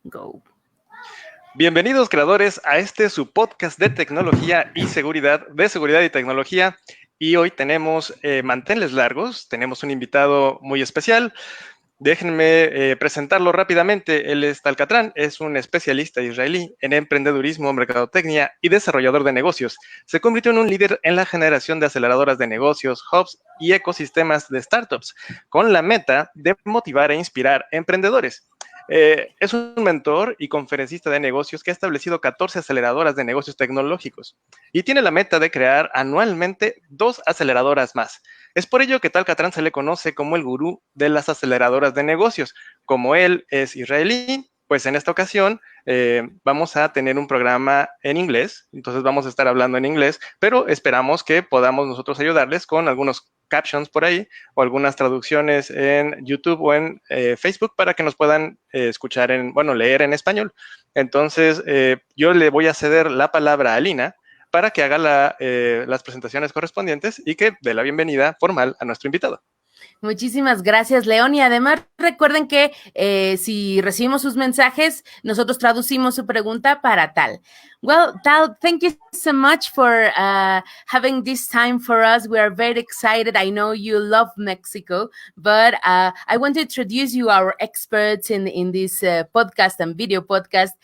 Go. Bienvenidos creadores a su podcast de tecnología y seguridad, de seguridad y tecnología. Y hoy tenemos manteles largos, tenemos un invitado muy especial. Déjenme presentarlo rápidamente. Él es Tal Catran, es un especialista israelí en emprendedurismo, mercadotecnia y desarrollador de negocios. Se convirtió en un líder en la generación de aceleradoras de negocios, hubs y ecosistemas de startups, con la meta de motivar e inspirar emprendedores. Es un mentor y conferencista de negocios que ha establecido 14 aceleradoras de negocios tecnológicos y tiene la meta de crear anualmente 2 aceleradoras más. Es por ello que Tal Catran se le conoce como el gurú de las aceleradoras de negocios. Como él es israelí, pues en esta ocasión vamos a tener un programa en inglés, entonces vamos a estar hablando en inglés, pero esperamos que podamos nosotros ayudarles con algunos captions por ahí o algunas traducciones en YouTube o en Facebook para que nos puedan escuchar leer en español. Entonces, yo le voy a ceder la palabra a Alina para que haga las presentaciones correspondientes y que dé la bienvenida formal a nuestro invitado. Muchísimas gracias, León. Y además recuerden que si recibimos sus mensajes, nosotros traducimos su pregunta para Tal. Well, Tal, thank you so much for having this time for us. We are very excited. I know you love Mexico, but I want to introduce you our experts in this podcast and video podcast.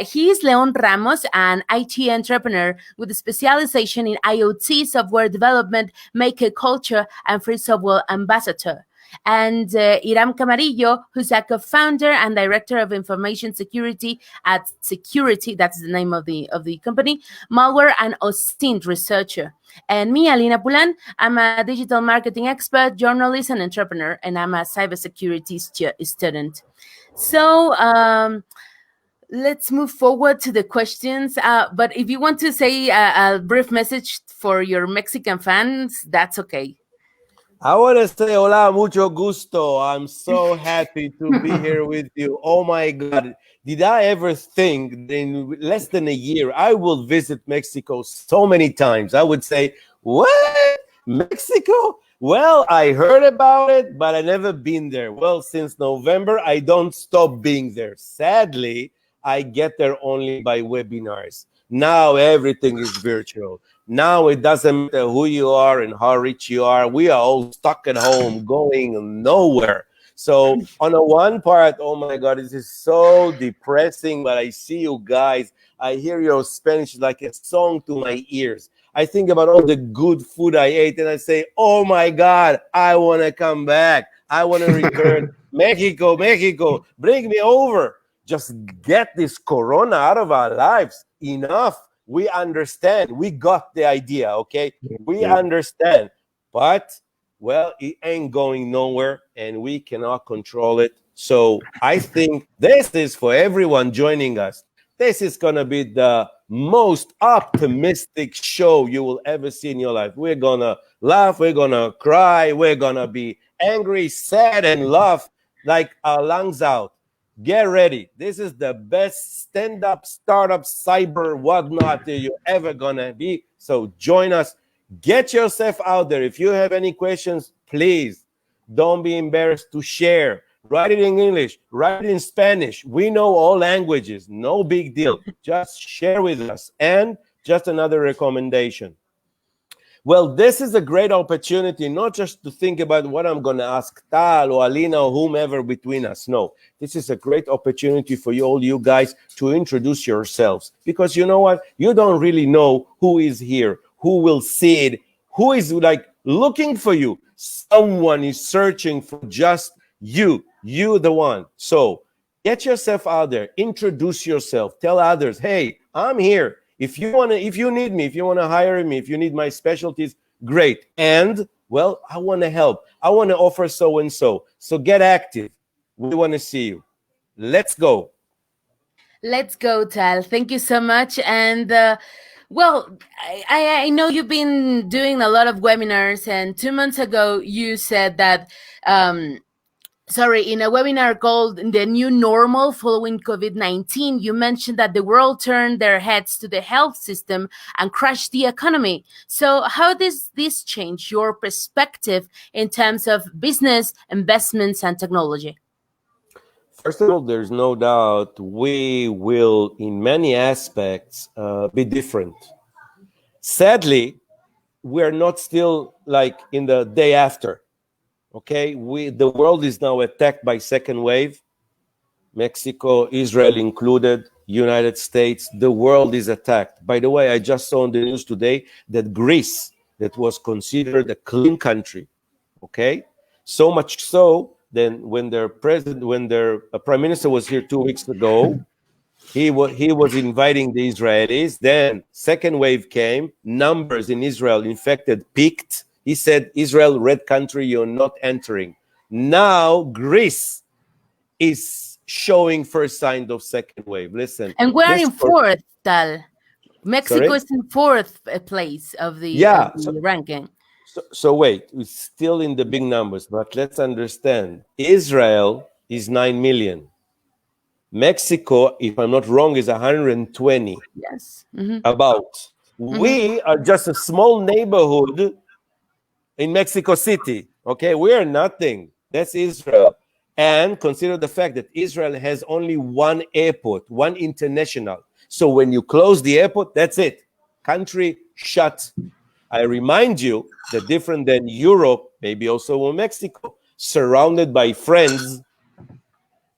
He is León Ramos, an IT entrepreneur with a specialization in IoT software development, maker culture, and free software ambassador. And Hiram Camarillo, who's a co-founder and director of information security at Security, that's the name of the company, malware and OSINT researcher. And me, Alina Poulain, I'm a digital marketing expert, journalist, and entrepreneur, and I'm a cybersecurity student. So let's move forward to the questions. But if you want to say a brief message for your Mexican fans, that's okay. I want to say hola, mucho gusto. I'm so happy to be here with you. Oh my God. Did I ever think that in less than a year I will visit Mexico so many times? I would say, what? Mexico? Well, I heard about it, but I never been there. Well, since November, I don't stop being there. Sadly, I get there only by webinars. Now everything is virtual. Now it doesn't matter who you are and how rich you are. We are all stuck at home, going nowhere. So on the one part, oh my God, this is so depressing, but I see you guys. I hear your Spanish like a song to my ears. I think about all the good food I ate and I say, oh my God, I want to come back. I want to return. Mexico, bring me over. Just get this corona out of our lives. Enough. We understand. We got the idea, okay? We understand. But, well, it ain't going nowhere, and we cannot control it. So I think this is for everyone joining us. This is going to be the most optimistic show you will ever see in your life. We're going to laugh. We're going to cry. We're going to be angry, sad, and laugh like our lungs out. Get ready. This is the best stand-up, startup, cyber, whatnot you're ever gonna be. So join us. Get yourself out there. If you have any questions, please don't be embarrassed to share. Write it in English. Write it in Spanish. We know all languages. No big deal. Just share with us. And just another recommendation. Well, this is a great opportunity, not just to think about what I'm going to ask Tal or Alina or whomever between us. No, this is a great opportunity for you, all you guys, to introduce yourselves. Because you know what? You don't really know who is here, who will see it, who is like looking for you. Someone is searching for just you the one. So get yourself out there, introduce yourself, tell others, hey, I'm here. If you need me, if you want to hire me, if you need my specialties, great. And, well, I want to help. I want to offer so-and-so. So get active. We want to see you. Let's go. Let's go, Tal. Thank you so much. And, well, I know you've been doing a lot of webinars. And 2 months ago, you said that in a webinar called The New Normal Following COVID-19, you mentioned that the world turned their heads to the health system and crashed the economy. So how does this change your perspective in terms of business, investments, and technology? First of all, there's no doubt we will, in many aspects, be different. Sadly, we're not still like in the day after. Okay, the world is now attacked by second wave. Mexico, Israel included, United States, the world is attacked. By the way, I just saw on the news today that Greece, that was considered a clean country, okay, so much so then when their prime minister was here 2 weeks ago, he was inviting the Israelis. Then second wave came, numbers in Israel infected peaked. He said, Israel, red country, you're not entering. Now Greece is showing first sign of second wave. Listen. And we're in fourth, Tal. Mexico is in fourth place of the ranking. So wait, we're still in the big numbers, but let's understand. Israel is 9 million. Mexico, if I'm not wrong, is 120. Yes. About. We are just a small neighborhood in Mexico City. Okay, we are nothing. That's Israel. And consider the fact that Israel has only one airport, one international. So when you close the airport, that's it. Country shut. I remind you that different than Europe, maybe also Mexico, surrounded by friends.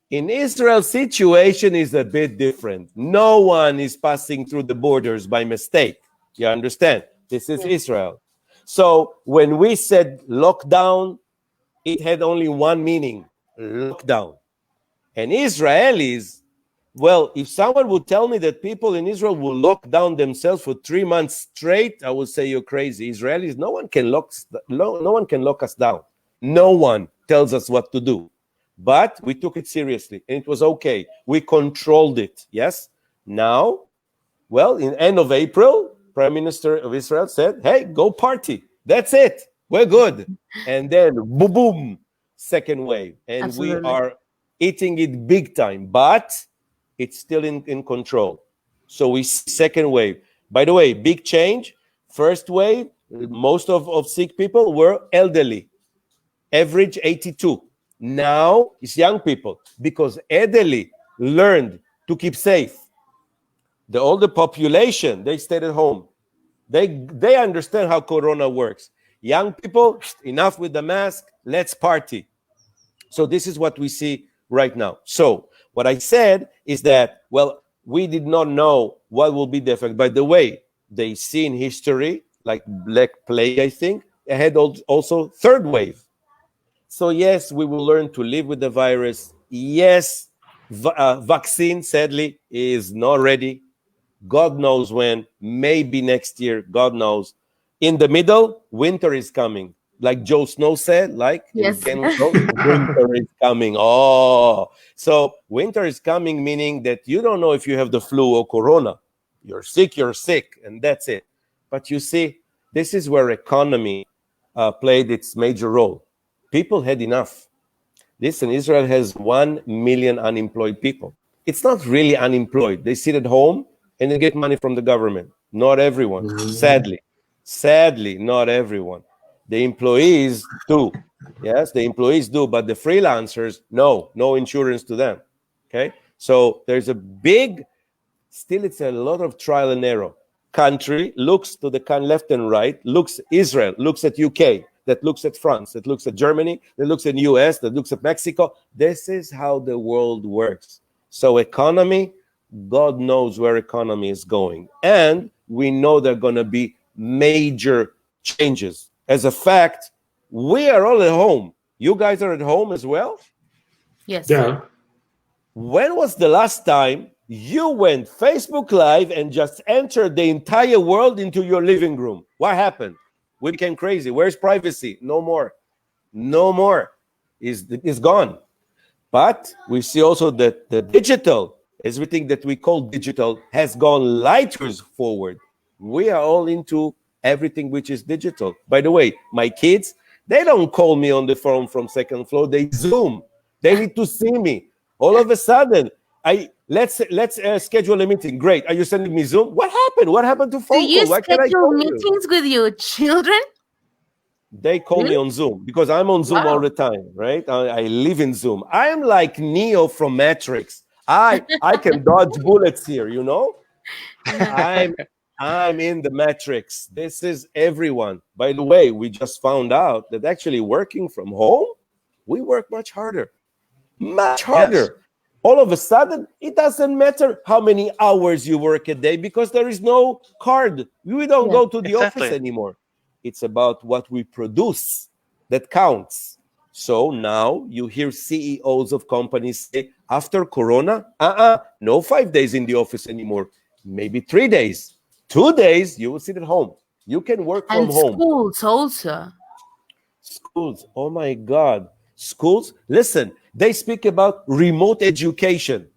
In Israel, situation is a bit different. No one is passing through the borders by mistake. You understand? This is Israel. So when we said lockdown, it had only one meaning, lockdown. And Israelis, well, if someone would tell me that people in Israel will lock down themselves for 3 months straight, I would say you're crazy. Israelis, no one can lock us down. No one tells us what to do. But we took it seriously, and it was okay. We controlled it, yes? Now, well, in end of April, Prime Minister of Israel said, hey, go party. That's it. We're good. And then, boom, boom, second wave. And Absolutely. We are eating it big time, but it's still in control. So we see second wave. By the way, big change. First wave, most of sick people were elderly, average 82. Now it's young people, because elderly learned to keep safe. The older population, they stayed at home. They understand how Corona works. Young people, enough with the mask, let's party. So this is what we see right now. So what I said is that, well, we did not know what will be the effect. By the way, they see in history, like Black Plague, I think, it had also third wave. So yes, we will learn to live with the virus. Yes, vaccine, sadly, is not ready. God knows when, maybe next year, God knows. In the middle, winter is coming. Like Joe Snow said, yes. Winter is coming. Oh, so winter is coming, meaning that you don't know if you have the flu or Corona. You're sick, and that's it. But you see, this is where economy played its major role. People had enough. Listen, Israel has 1 million unemployed people. It's not really unemployed. They sit at home and they get money from the government. Not everyone, sadly, not everyone. The employees do. Yes, the employees do, but the freelancers, no insurance to them. Okay, so there's still it's a lot of trial and error. Country looks to the left and right, looks Israel, looks at UK, that looks at France, that looks at Germany, that looks at US, that looks at Mexico. This is how the world works. So economy, God knows where economy is going. And we know there are going to be major changes. As a fact, we are all at home. You guys are at home as well? Yes. Yeah. When was the last time you went Facebook Live and just entered the entire world into your living room? What happened? We became crazy. Where's privacy? No more. It's gone. But we see also that the digital, everything that we call digital, has gone light years forward. We are all into everything which is digital. By the way, my kids, they don't call me on the phone from second floor. They Zoom. They need to see me. All of a sudden, let's schedule a meeting. Great. Are you sending me Zoom? What happened? What happened to phone Do you call? Why can't I schedule call meetings with your children? They call me on Zoom because I'm on Zoom all the time, right? I live in Zoom. I am like Neo from Matrix. I can dodge bullets here, you know? I'm in the Matrix. This is everyone. By the way, we just found out that actually working from home, we work much harder. Much harder. Yes. All of a sudden, it doesn't matter how many hours you work a day because there is no card. We don't go to the office anymore. It's about what we produce that counts. So now you hear CEOs of companies say, after Corona, no 5 days in the office anymore. Maybe 3 days. 2 days, you will sit at home. You can work from home. And schools also. Schools, oh my God. Schools, listen, they speak about remote education.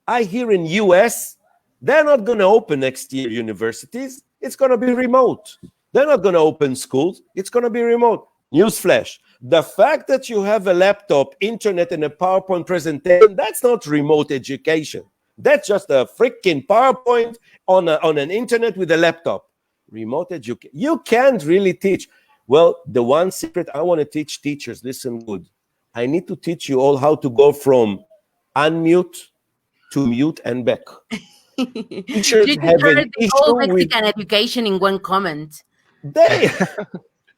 I hear in US, they're not going to open next year universities. It's going to be remote. They're not going to open schools. It's going to be remote. Newsflash. The fact that you have a laptop, internet, and a PowerPoint presentation, that's not remote education. That's just a freaking PowerPoint on an internet with a laptop. Remote education. You can't really teach. Well, the one secret I want to teach teachers, listen good. I need to teach you all how to go from unmute to mute and back. Teachers you have an the whole Mexican education in one comment. They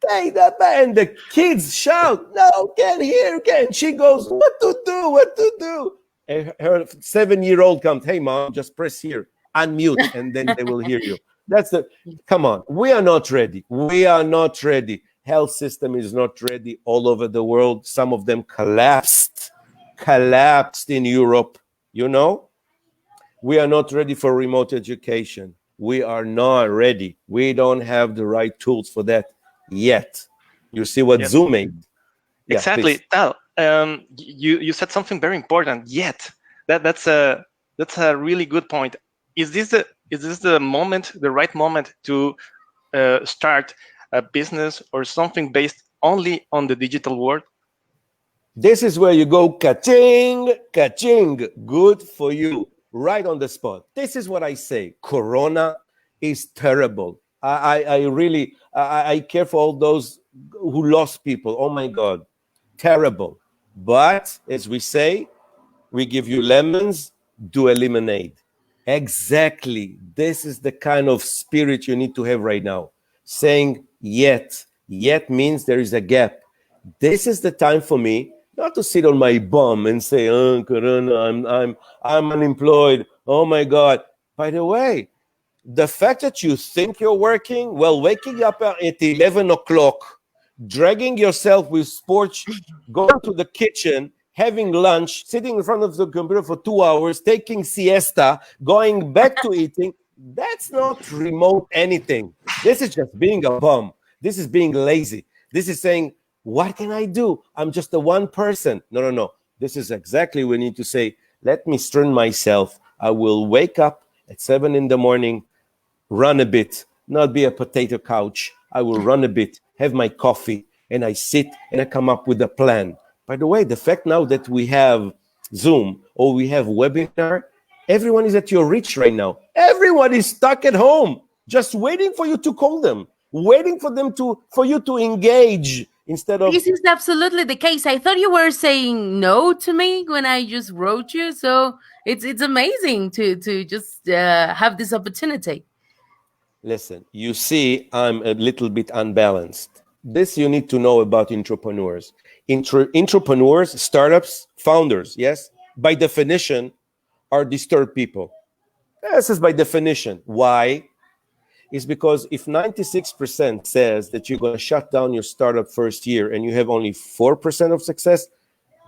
and the kids shout, no, can't hear, can't. She goes, what to do? And her 7-year-old comes, hey, mom, just press here, unmute, and then they will hear you. Come on, we are not ready. We are not ready. Health system is not ready all over the world. Some of them collapsed in Europe, you know? We are not ready for remote education. We are not ready. We don't have the right tools for that yet. You see what Zoom made? Yeah, exactly. Tal, you said something very important. Yet, that's a really good point. Is this the moment, the right moment to start a business or something based only on the digital world? This is where you go ka-ching, ka-ching. Good for you. Right on the spot. This is what I say. Corona is terrible. I really care for all those who lost people. Oh my God, terrible. But as we say, we give you lemons, do a lemonade. Exactly. This is the kind of spirit you need to have right now. Saying yet means there is a gap. This is the time for me not to sit on my bum and say, oh, Corona, I'm unemployed. Oh my God. By the way, the fact that you think you're working, well, waking up at 11 o'clock, dragging yourself with sports, going to the kitchen, having lunch, sitting in front of the computer for 2 hours, taking siesta, going back to eating, that's not remote anything. This is just being a bum. This is being lazy. This is saying, what can I do? I'm just a one person. No. This is exactly what we need to say. Let me strengthen myself. I will wake up at 7 in the morning, run a bit, not be a potato couch. I will run a bit, have my coffee, and I sit and I come up with a plan. By the way, the fact now that we have Zoom or we have webinar, everyone is at your reach right now. Everyone is stuck at home, just waiting for you to call them, waiting for you to engage. Instead of this is absolutely the case. I thought you were saying no to me when I just wrote you. So it's amazing to just have this opportunity. Listen, you see, I'm a little bit unbalanced. This you need to know about entrepreneurs. Entrepreneurs, startups, founders, yes, by definition, are disturbed people. This is by definition. Why? Is because if 96% says that you're going to shut down your startup first year and you have only 4% of success,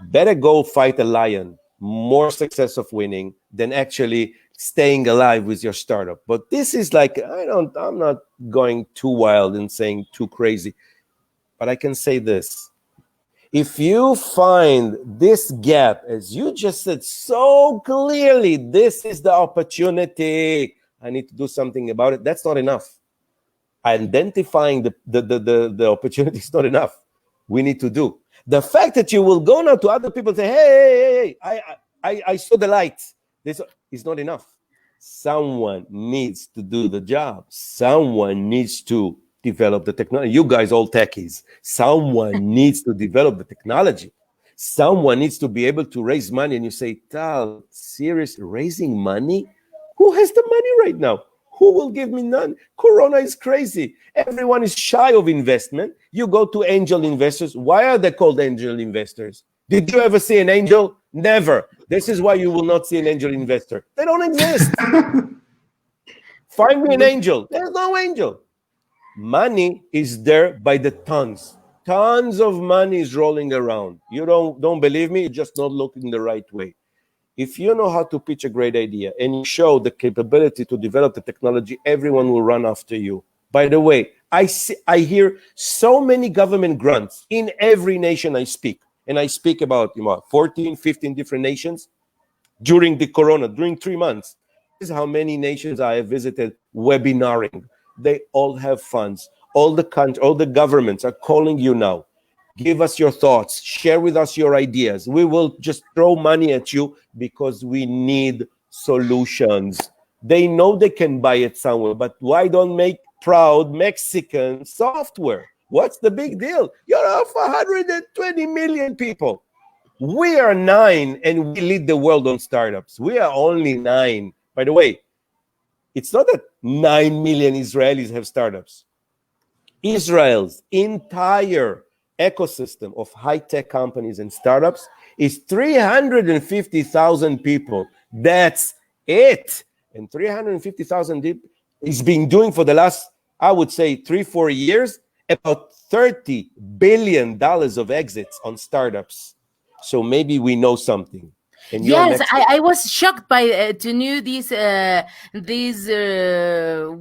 better go fight a lion. More success of winning than actually staying alive with your startup. But this is like, I'm not going too wild and saying too crazy, but I can say this. If you find this gap, as you just said so clearly, this is the opportunity. I need to do something about it. That's not enough. Identifying the opportunity is not enough. We need to do. The fact that you will go now to other people and say, hey, I saw the light. This is not enough. Someone needs to do the job. Someone needs to develop the technology. You guys all techies. Someone needs to develop the technology. Someone needs to be able to raise money. And you say, Tal, serious, raising money? Who has the money right now? Who will give me none? Corona is crazy. Everyone is shy of investment. You go to angel investors. Why are they called angel investors? Did you ever see an angel? Never. This is why you will not see an angel investor. They don't exist. Find me an angel. There's no angel. Money is there by the tons. Tons of money is rolling around. You don't believe me? You're just not looking the right way. If you know how to pitch a great idea and you show the capability to develop the technology, everyone will run after you. By the way, I hear so many government grants in every nation I speak. And I speak about 14, 15 different nations during the corona, during 3 months. This is how many nations I have visited webinaring. They all have funds. All the countries, all the governments are calling you now. Give us your thoughts. Share with us your ideas. We will just throw money at you because we need solutions. They know they can buy it somewhere, but why don't make proud Mexican software? What's the big deal? You're off 120 million people. We are 9 and we lead the world on startups. We are only 9. By the way, it's not that 9 million Israelis have startups. Israel's entire ecosystem of high-tech companies and startups is 350,000 people. That's it. And 350,000 is being doing for the last, I would say, 3-4 years, about $30 billion of exits on startups. So maybe we know something. And yes, I was shocked by to know these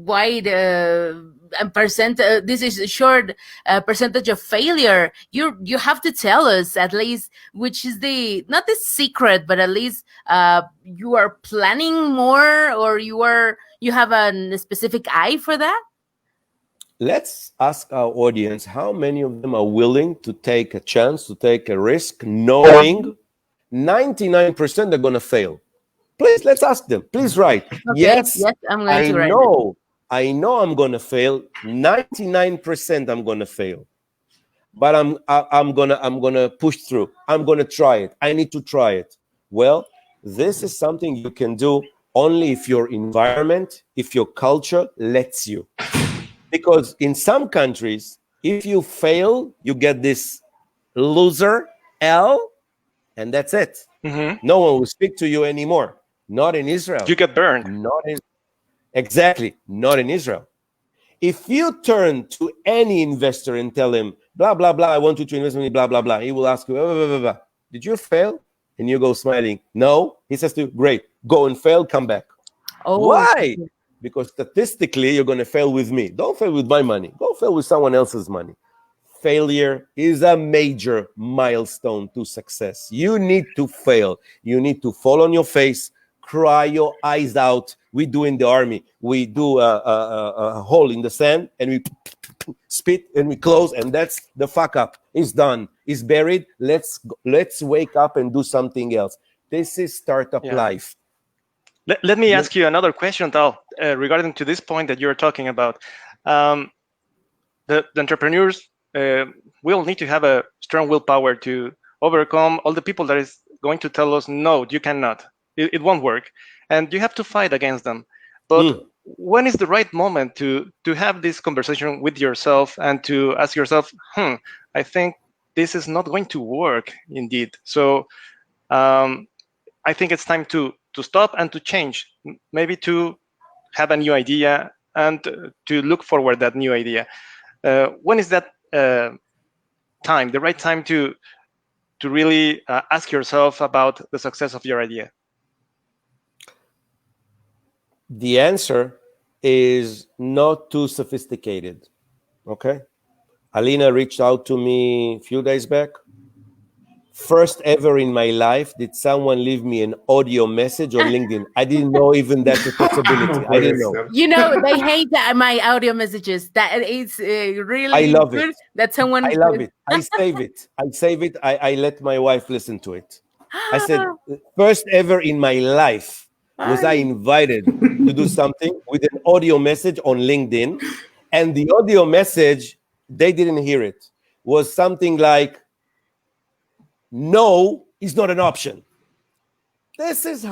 wide percent. This is a short percentage of failure. You have to tell us at least which is not the secret, but at least you are planning more, or you have a specific eye for that. Let's ask our audience how many of them are willing to take a chance, to take a risk, knowing 99% are going to fail. Please, let's ask them. Please write. Okay, yes, I'm going to write I know I'm going to fail. 99% I'm going to fail. But I'm going to push through. I'm going to try it. I need to try it. Well, this is something you can do only if your environment, if your culture lets you. Because in some countries, if you fail, you get this loser L, and that's it. Mm-hmm. No one will speak to you anymore. Not in Israel. You get burned. Exactly. Not in Israel. If you turn to any investor and tell him, blah, blah, blah, I want you to invest in me, blah, blah, blah, he will ask you, blah, blah, blah, blah. Did you fail? And you go smiling. No. He says to you, great. Go and fail, come back. Oh. Why? Because statistically, you're going to fail with me. Don't fail with my money. Go fail with someone else's money. Failure is a major milestone to success. You need to fail. You need to fall on your face, cry your eyes out. We do in the army. We do a hole in the sand, and we spit, and we close, and that's the fuck up. It's done. It's buried. Let's wake up and do something else. This is startup life. Let me ask you another question, Tal, regarding to this point that you're talking about. The entrepreneurs will need to have a strong willpower to overcome all the people that is going to tell us, no, you cannot. It won't work. And you have to fight against them. But when is the right moment to have this conversation with yourself and to ask yourself, I think this is not going to work indeed. So I think it's time to stop and to change, maybe to have a new idea and to look forward that new idea. When is that time, the right time to really ask yourself about the success of your idea? The answer is not too sophisticated, okay? Alina reached out to me a few days back. First ever in my life did someone leave me an audio message on LinkedIn. I didn't know even that's a possibility. I didn't know. You know, they hate my audio messages. That is really I love good it. that someone... I love it. I save it. I let my wife listen to it. I said, first ever in my life was I invited to do something with an audio message on LinkedIn. And the audio message, they didn't hear it, was something like, no is not an option. This is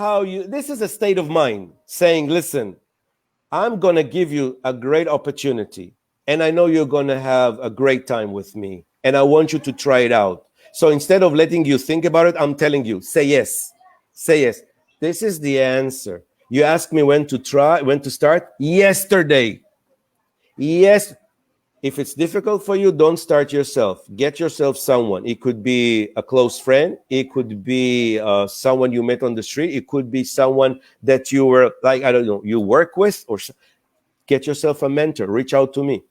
a state of mind saying, listen, I'm going to give you a great opportunity, and I know you're going to have a great time with me, and I want you to try it out. So instead of letting you think about it, I'm telling you, say yes. Say yes. This is the answer. You ask me when to start? Yesterday. Yes. If it's difficult for you, don't start yourself. Get yourself someone. It could be a close friend. It could be someone you met on the street. It could be someone that you were like, I don't know, you work with, or get yourself a mentor. Reach out to me.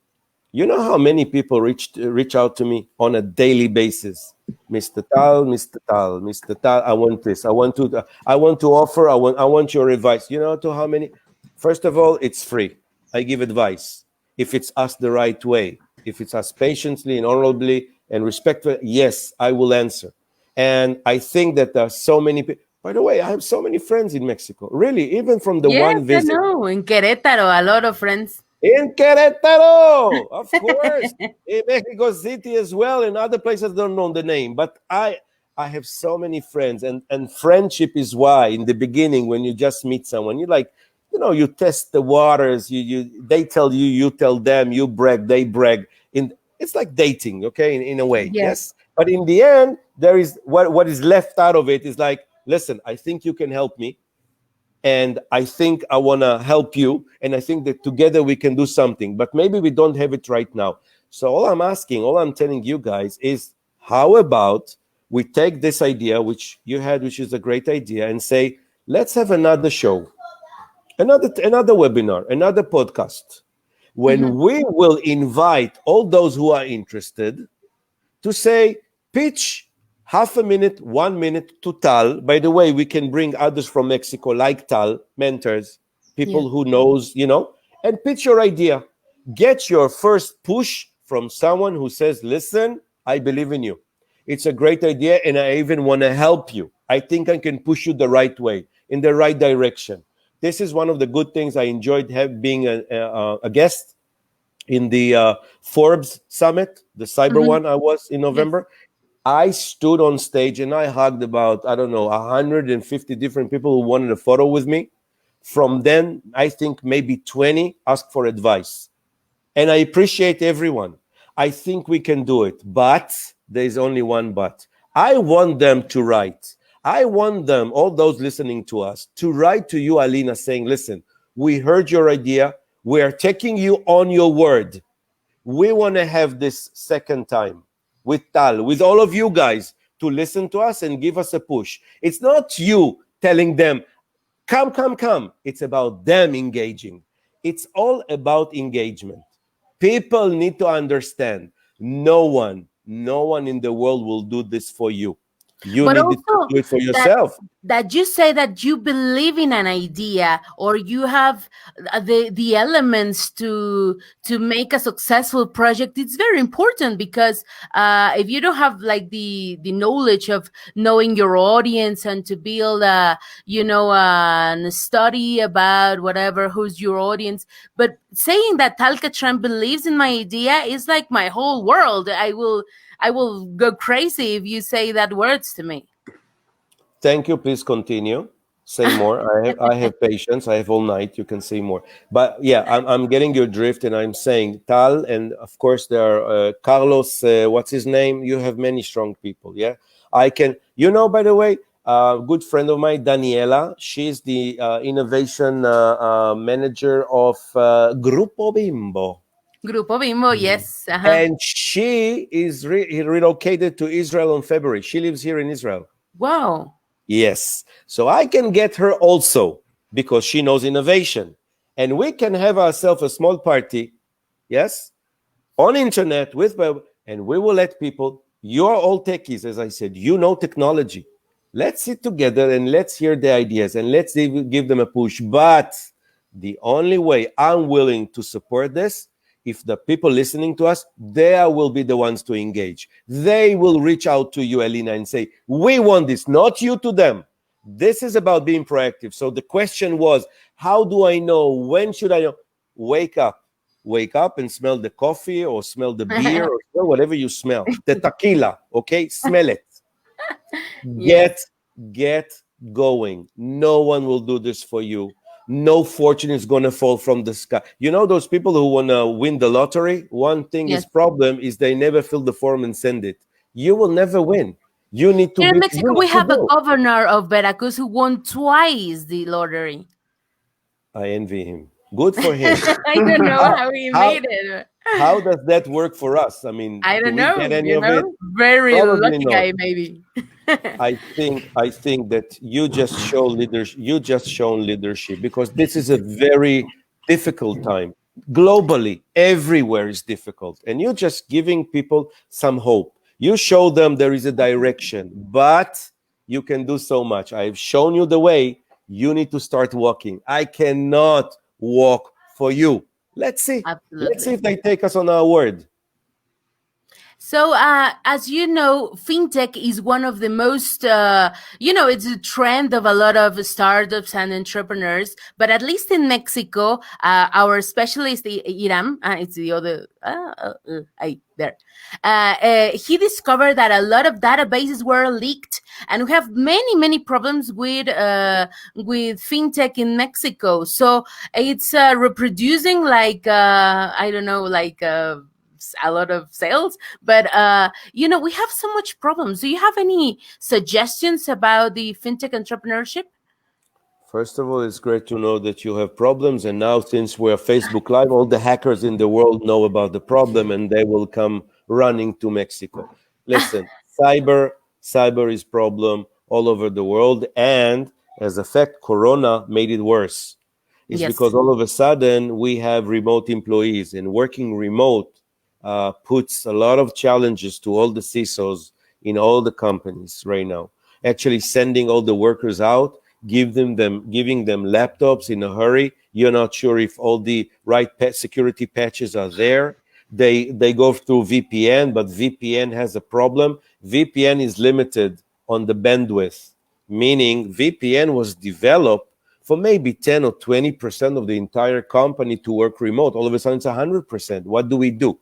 You know how many people reach out to me on a daily basis? Mr. Tal, Mr. Tal, Mr. Tal, I want this. I want to offer. I want your advice. You know to how many? First of all, it's free. I give advice. If it's asked the right way, if it's asked patiently and honorably and respectfully, yes, I will answer. And I think that there are so many people. By the way, I have so many friends in Mexico. Really, even from the one visit. Yes, I know. In Querétaro, a lot of friends. In Querétaro, of course. In Mexico City as well, and other places don't know the name. But I have so many friends, and friendship is why in the beginning when you just meet someone, you're like, you test the waters. They tell you, you tell them, you brag, they brag. It's like dating, okay, in a way, yes. But in the end, there is what is left out of it is like, listen, I think you can help me, and I think I want to help you, and I think that together we can do something. But maybe we don't have it right now. So all I'm telling you guys is, how about we take this idea which you had, which is a great idea, and say, let's have another show. Another webinar, another podcast, when we will invite all those who are interested to say, pitch half a minute, 1 minute to Tal. By the way, we can bring others from Mexico like Tal, mentors, people who knows, and pitch your idea. Get your first push from someone who says, listen, I believe in you. It's a great idea, and I even want to help you. I think I can push you the right way, in the right direction. This is one of the good things I enjoyed being a guest in the Forbes Summit, the cyber one I was in November. Yes. I stood on stage and I hugged about, 150 different people who wanted a photo with me. From then, I think maybe 20 asked for advice. And I appreciate everyone. I think we can do it. But there's only one but. I want them to write. I want them, all those listening to us, to write to you, Alina, saying, listen, we heard your idea. We are taking you on your word. We want to have this second time with Tal, with all of you guys, to listen to us and give us a push. It's not you telling them, come. It's about them engaging. It's all about engagement. People need to understand, no one in the world will do this for you. You need to do it for yourself. That you say that you believe in an idea, or you have the elements to make a successful project. It's very important, because if you don't have like the knowledge of knowing your audience and to build a study about whatever, who's your audience, but saying that Tal Catran believes in my idea is like my whole world. I will go crazy if you say that words to me. Thank you. Please continue. Say more. I have patience. I have all night. You can say more. But yeah, I'm getting your drift, and I'm saying Tal, and of course there are Carlos. What's his name? You have many strong people. Yeah, I can. By the way, a good friend of mine, Daniela. She's the innovation manager of Grupo Bimbo. Grupo Bimbo, yes. And she is relocated to Israel in February. She lives here in Israel. Wow. Yes. So I can get her also, because she knows innovation. And we can have ourselves a small party, yes, on internet and we will let people, you're all techies, as I said, technology. Let's sit together and let's hear the ideas and let's give them a push. But the only way I'm willing to support this, if the people listening to us, they will be the ones to engage. They will reach out to you, Alina, and say, we want this, not you to them. This is about being proactive. So the question was, how do I know? When should I know? Wake up. wake up and smell the coffee or smell the beer or smell whatever you smell. The tequila, okay? Smell it. Yes. Get going. No one will do this for you. No fortune is going to fall from the sky. You know those people who want to win the lottery? One thing Yes. is problem is they never fill the form and send it. You will never win. You need to Here in be, Mexico, you we need to have a go. governor of Veracruz who won twice the lottery. I envy him. Good for him. I don't know how he made it. How does that work for us? I mean, I do don't we know. get any You of it? know, very Probably lucky not. guy, maybe. I think that you just show leadership. You just shown leadership because this is a very difficult time. Globally, everywhere is difficult, and you're just giving people some hope. You show them there is a direction, but you can do so much. I've shown you the way. You need to start walking. I cannot walk for you. Let's see. Absolutely. Let's see if they take us on our word. So, as you know, fintech is one of the most, it's a trend of a lot of startups and entrepreneurs. But at least in Mexico, our specialist, Hiram, it's the other, he discovered that a lot of databases were leaked. And we have many, many problems with fintech in Mexico. So it's reproducing like, a lot of sales, but we have so much problems. Do you have any suggestions about the fintech entrepreneurship? First of all, it's great to know that you have problems, and now since we're Facebook Live, all the hackers in the world know about the problem and they will come running to Mexico. Listen, cyber is problem all over the world, and as a fact, Corona made it worse. It's because all of a sudden we have remote employees, and working remote puts a lot of challenges to all the CISOs in all the companies right now. Actually sending all the workers out, giving them laptops in a hurry. You're not sure if all the right security patches are there. They go through VPN, but VPN has a problem. VPN is limited on the bandwidth, meaning VPN was developed for maybe 10 or 20% of the entire company to work remote. All of a sudden it's 100%. What do we do?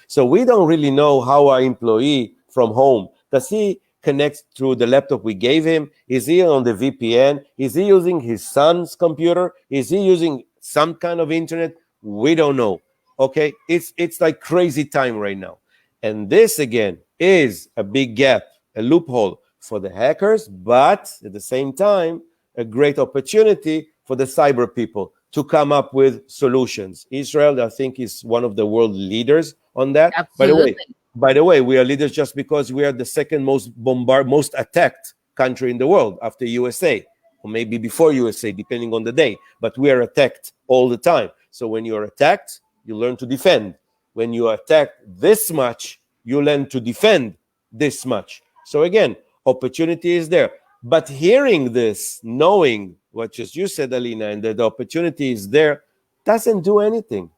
So we don't really know how our employee from home, does he connect through the laptop we gave him? Is he on the VPN? Is he using his son's computer? Is he using some kind of internet? We don't know. Okay, it's like crazy time right now. And this again is a big gap, a loophole for the hackers, but at the same time, a great opportunity for the cyber people to come up with solutions. Israel, I think, is one of the world leaders on that. Absolutely. By the way, we are leaders just because we are the second most attacked country in the world after USA, or maybe before USA, depending on the day. But we are attacked all the time. So when you are attacked, you learn to defend. When you are attacked this much, you learn to defend this much. So again, opportunity is there. But hearing this, knowing what just you said, Alina, and that the opportunity is there, doesn't do anything.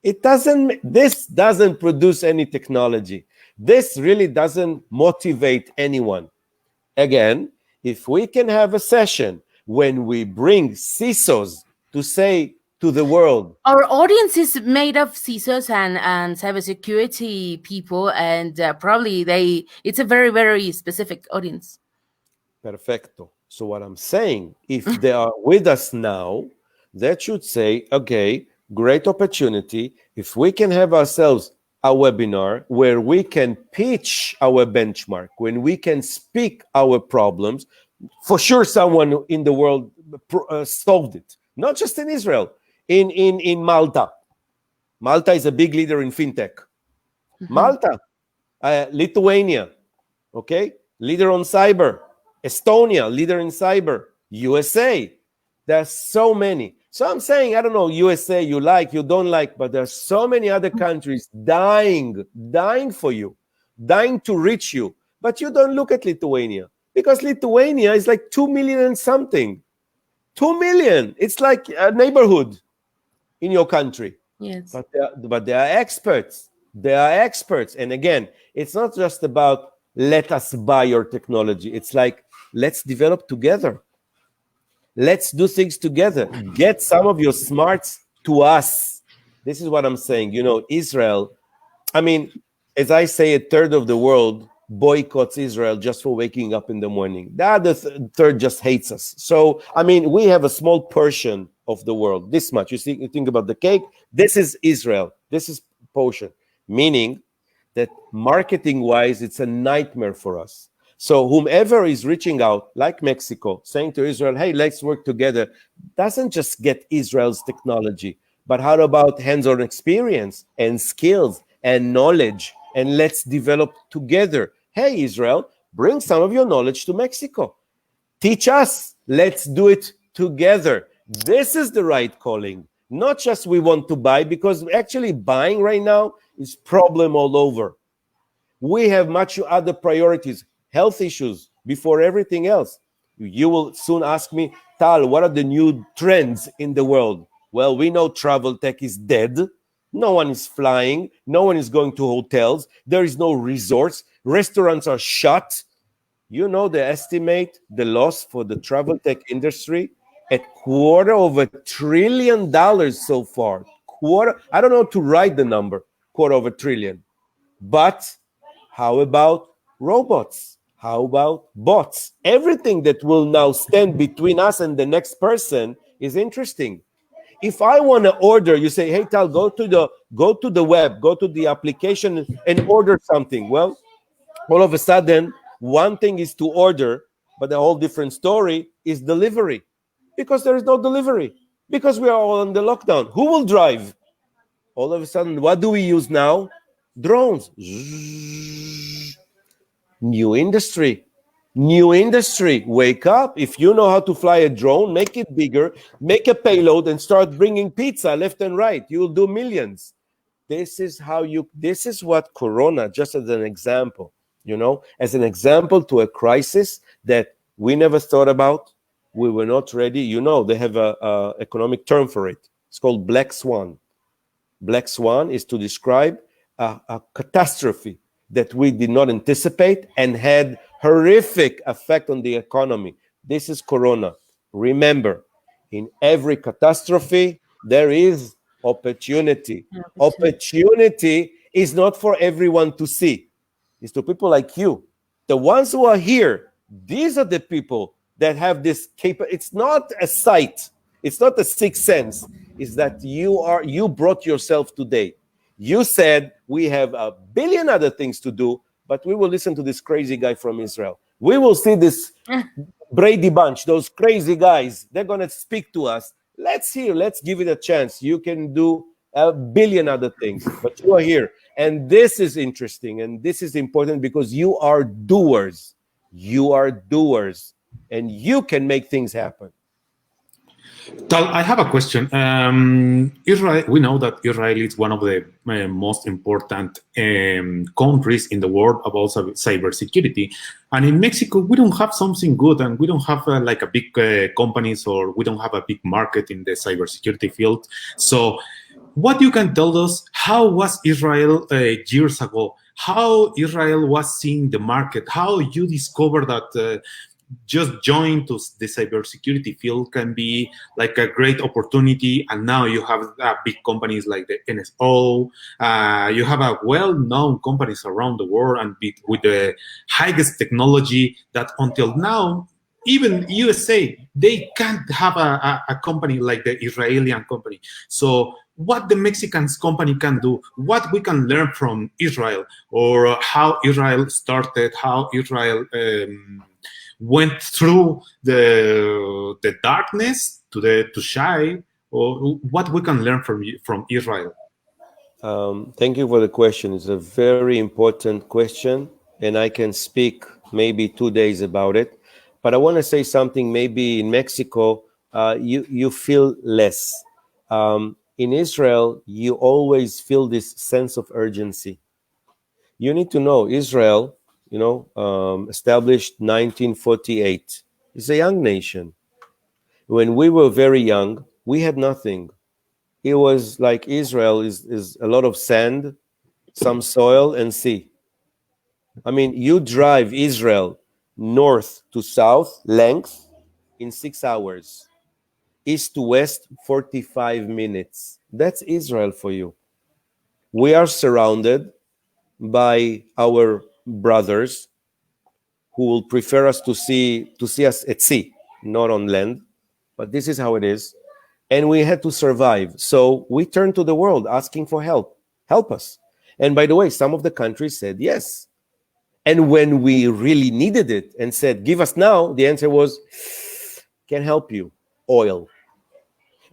This doesn't produce any technology. This really doesn't motivate anyone. Again, if we can have a session when we bring CISOs to say to the world. Our audience is made of CISOs and cybersecurity people, and probably it's a very, very specific audience. Perfecto. So what I'm saying, if they are with us now, that should say, okay, great opportunity. If we can have ourselves a webinar where we can pitch our benchmark, when we can speak our problems, for sure someone in the world solved it. Not just in Israel, in Malta. Malta is a big leader in fintech. Mm-hmm. Malta, Lithuania, okay, leader on cyber. Estonia, leader in cyber. USA, there's so many. So I'm saying, I don't know, USA, you like, you don't like, but there's so many other countries dying for you, dying to reach you. But you don't look at Lithuania, because Lithuania is like 2 million and something. 2 million. It's like a neighborhood in your country. Yes. But they are experts. They are experts. And again, it's not just about let us buy your technology. It's like, let's develop together. Let's do things together. Get some of your smarts to us. This is what I'm saying. You know, Israel, I mean, as I say, a third of the world boycotts Israel just for waking up in the morning. The other third just hates us. So, I mean, we have a small portion of the world, this much. You see, you think about the cake, this is Israel, this is portion, meaning that marketing-wise, it's a nightmare for us. So whomever is reaching out, like Mexico, saying to Israel, hey, let's work together, doesn't just get Israel's technology, but how about hands-on experience and skills and knowledge, and let's develop together. Hey, Israel, bring some of your knowledge to Mexico. Teach us. Let's do it together. This is the right calling. Not just we want to buy, because actually buying right now is problem all over. We have much other priorities, health issues before everything else. You will soon ask me, Tal, what are the new trends in the world? Well, we know travel tech is dead. No one is flying. No one is going to hotels. There is no resorts. Restaurants are shut. You know, they estimate the loss for the travel tech industry at $250 billion so far. I don't know to write the number, $250 billion. But how about robots? How about bots? Everything that will now stand between us and the next person is interesting. If I want to order, you say, hey, Tal, go to the web, go to the application and order something. Well, all of a sudden, one thing is to order, but a whole different story is delivery. Because there is no delivery. Because we are all on the lockdown. Who will drive? All of a sudden, what do we use now? Drones. New industry. New industry. Wake up. If you know how to fly a drone, make it bigger, make a payload, and start bringing pizza left and right. You'll do millions. This is what Corona, just as an example, as an example to a crisis that we never thought about. We were not ready. They have a economic term for it. It's called Black Swan. Black Swan is to describe a catastrophe that we did not anticipate and had horrific effect on the economy. This is Corona. Remember, in every catastrophe, there is opportunity. Opportunity is not for everyone to see. It's to people like you. The ones who are here, these are the people that have this capability. It's not a sight. It's not a sixth sense. It's that you brought yourself today. You said we have a billion other things to do, but we will listen to this crazy guy from Israel. We will see this Brady Bunch, those crazy guys. They're going to speak to us. Let's hear. Let's give it a chance. You can do a billion other things, but you are here. And this is interesting. And this is important because you are doers. You are doers. And you can make things happen. Tal, I have a question. Israel, we know that Israel is one of the most important countries in the world about cybersecurity. And in Mexico, we don't have something good, and we don't have like a big companies, or we don't have a big market in the cybersecurity field. So what you can tell us, how was Israel years ago? How Israel was seeing the market? How you discovered that just join to the cybersecurity field can be like a great opportunity, and now you have big companies like the NSO. You have a well-known companies around the world and with the highest technology that until now, even USA, they can't have a company like the Israeli company. So what the Mexican company can do, what we can learn from Israel, or how Israel started, how Israel went through the darkness to shine, or what we can learn from Israel. Thank you for the question. It's a very important question, and I can speak maybe 2 days about it. But I want to say something. Maybe in Mexico, you feel less. In Israel, you always feel this sense of urgency. You need to know Israel, established 1948. It's a young nation. When we were very young, we had nothing. It was like Israel is a lot of sand, some soil, and sea. I mean, you drive Israel north to south, length, in 6 hours. east to west, 45 minutes. That's Israel for you. We are surrounded by our brothers who will prefer us to see us at sea, not on land. But this is how it is. And we had to survive. So we turned to the world asking for help. Help us. And by the way, some of the countries said yes. And when we really needed it and said, give us now, the answer was, can't help you, oil.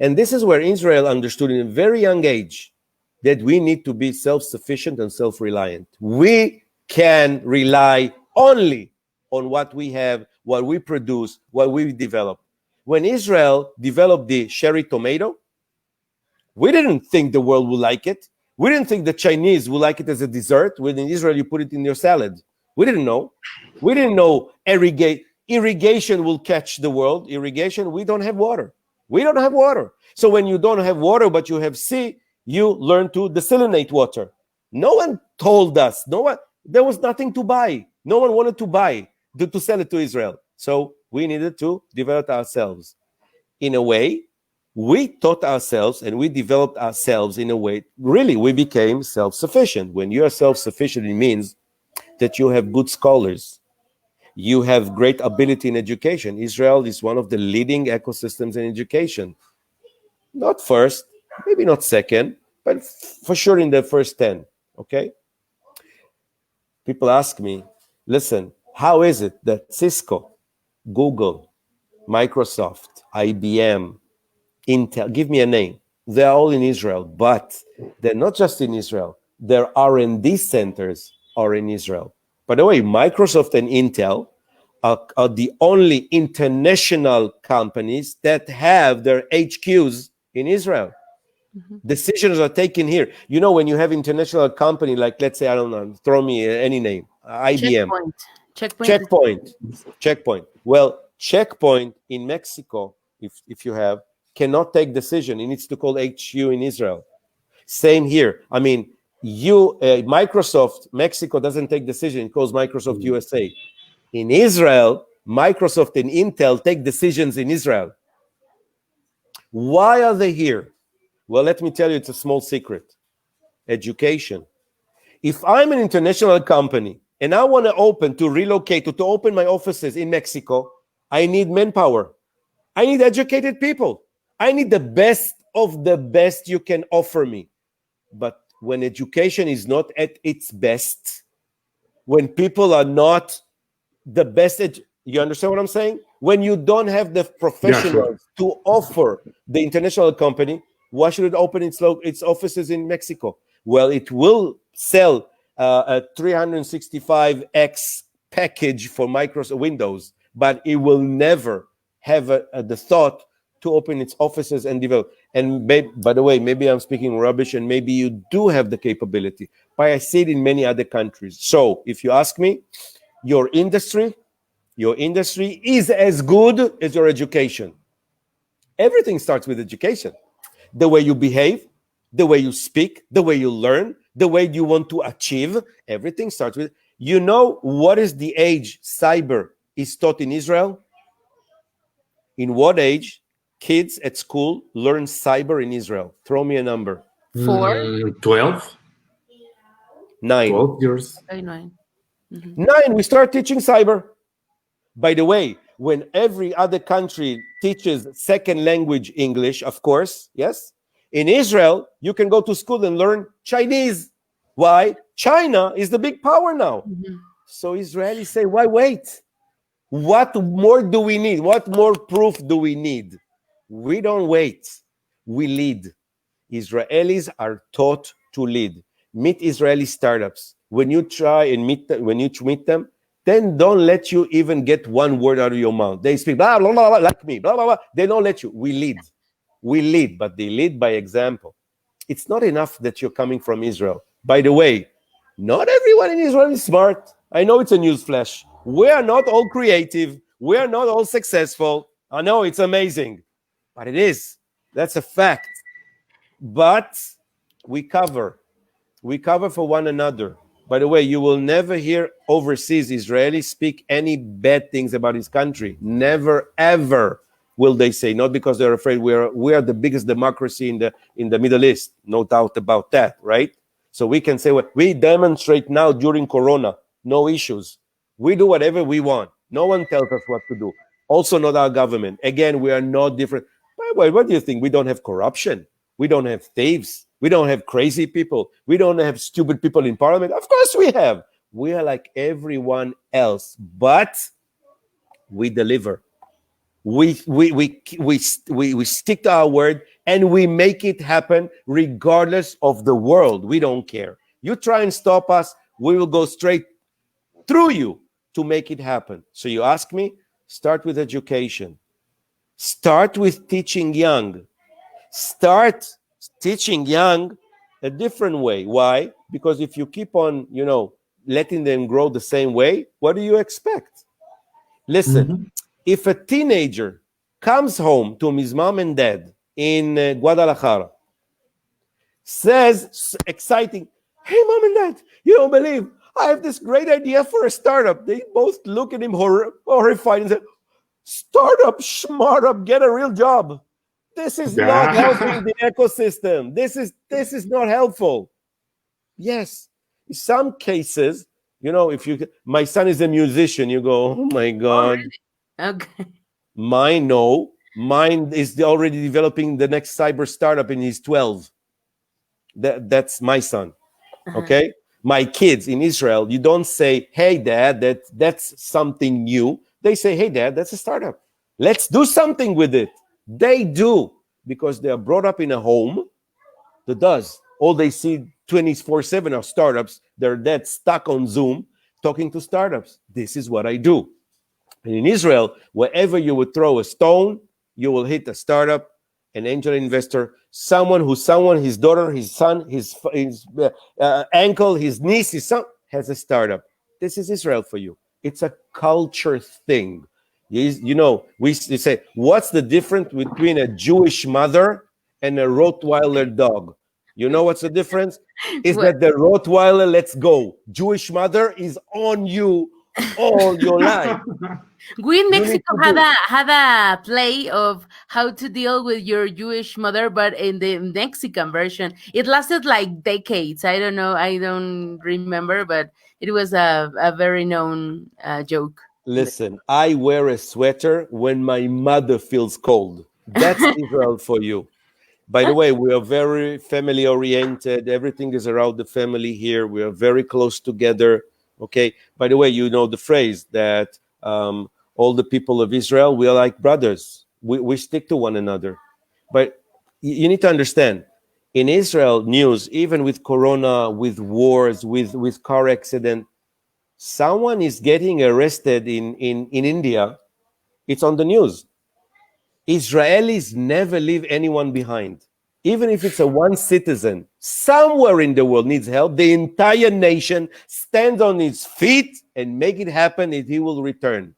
And this is where Israel understood in a very young age that we need to be self-sufficient and self-reliant. We can rely only on what we have, what we produce, what we develop. When Israel developed the cherry tomato, we didn't think the world would like it. We didn't think the Chinese would like it as a dessert. When in Israel, you put it in your salad. We didn't know. We didn't know irrigation will catch the world. Irrigation, we don't have water. We don't have water. So when you don't have water, but you have sea, you learn to desalinate water. No one told us. There was nothing to buy. No one wanted to buy to sell it to Israel. So we needed to develop ourselves. In a way, we taught ourselves and we developed ourselves in a way, really, we became self-sufficient. When you are self-sufficient, it means that you have good scholars. You have great ability in education. Israel is one of the leading ecosystems in education. Not first, maybe not second, but for sure in the first 10, okay? People ask me, listen, how is it that Cisco, Google, Microsoft, IBM, Intel, give me a name. They're all in Israel, but they're not just in Israel. Their R&D centers are in Israel. By the way, Microsoft and Intel are the only international companies that have their HQs in Israel. Mm-hmm. Decisions are taken here. You know, when you have international company, like let's say, I don't know, throw me any name, IBM. Checkpoint. Well, Checkpoint in Mexico, if you have, cannot take decision. It needs to call HQ in Israel. Same here. I mean, Microsoft, Mexico doesn't take decision. It calls Microsoft USA. In Israel, Microsoft and Intel take decisions in Israel. Why are they here? Well, let me tell you, it's a small secret. Education. If I'm an international company and I want to relocate, to open my offices in Mexico, I need manpower. I need educated people. I need the best of the best you can offer me. But when education is not at its best, when people are not the best, you understand what I'm saying? When you don't have the professionals to offer the international company, why should it open its offices in Mexico? Well, it will sell a 365X package for Microsoft Windows, but it will never have the thought to open its offices and develop. And by the way, maybe I'm speaking rubbish and maybe you do have the capability, but I see it in many other countries. So if you ask me, your industry is as good as your education. Everything starts with education. The way you behave, the way you speak, the way you learn, the way you want to achieve, everything starts with, you know what is the age cyber is taught in Israel? In what age kids at school learn cyber in Israel? Throw me a number. 4? 12? 9. 12 years. 9. Mm-hmm. 9, we start teaching cyber. By the way, when every other country teaches second language English, of course, yes? In Israel, you can go to school and learn Chinese. Why? China is the big power now. Mm-hmm. So Israelis say, why wait? What more do we need? What more proof do we need? We don't wait. We lead. Israelis are taught to lead. Meet Israeli startups. When you try and meet them, then don't let you even get one word out of your mouth. They speak blah, blah, blah, blah, like me, blah, blah, blah. They don't let you. We lead, but they lead by example. It's not enough that you're coming from Israel. By the way, not everyone in Israel is smart. I know it's a newsflash. We are not all creative. We are not all successful. I know it's amazing, but it is. That's a fact. But we cover for one another. By the way, you will never hear overseas Israelis speak any bad things about his country. Never, ever. will they say? Not because they're afraid. We are the biggest democracy in the Middle East, no doubt about that, right? So we can say, well, we demonstrate now during Corona, no issues. We do whatever we want. No one tells us what to do. Also not our government. Again, we are not different. By the way, what do you think? We don't have corruption. We don't have thieves. We don't have crazy people. We don't have stupid people in parliament. Of course we have. We are like everyone else, but we deliver. We stick to our word and we make it happen regardless of the world. We don't care. You try and stop us, we will go straight through you to make it happen. So you ask me, start with education. Start with teaching young. Start teaching young a different way. Why? Because if you keep on, letting them grow the same way, what do you expect? Listen, if a teenager comes home to his mom and dad in Guadalajara, says exciting, hey, mom and dad, you don't believe, I have this great idea for a startup. They both look at him horrified and say, startup, smart up, get a real job. This is not helping the ecosystem. This is not helpful. Yes, in some cases, my son is a musician, you go, oh my God. Oh, really? Okay. Mine is already developing the next cyber startup and he's 12. That's my son. Okay. My kids in Israel, you don't say, hey, dad, that's something new. They say, hey, dad, that's a startup. Let's do something with it. They do, because they are brought up in a home that does. All they see 24/7 are startups. They're dead stuck on Zoom talking to startups. This is what I do. And in Israel, wherever you would throw a stone, you will hit a startup, an angel investor, someone, his daughter, his son, his uncle, his niece, his son has a startup. This is Israel for you. It's a culture thing. We say, what's the difference between a Jewish mother and a Rottweiler dog? You know what's the difference? Is that the Rottweiler lets go. Jewish mother is on you all your life. We in Mexico had a play of how to deal with your Jewish mother, but in the Mexican version, it lasted like decades. I don't know. I don't remember, but it was a very known joke. Listen, I wear a sweater when my mother feels cold. That's Israel for you. By the way, we are very family oriented. Everything is around the family here. We are very close together. Okay. By the way, you know the phrase that all the people of Israel, we are like brothers. We stick to one another. But you need to understand, in Israel news, even with Corona, with wars, with car accident, someone is getting arrested in India. It's on the news. Israelis never leave anyone behind. Even if it's a one citizen somewhere in the world needs help, the entire nation stands on its feet and make it happen if he will return.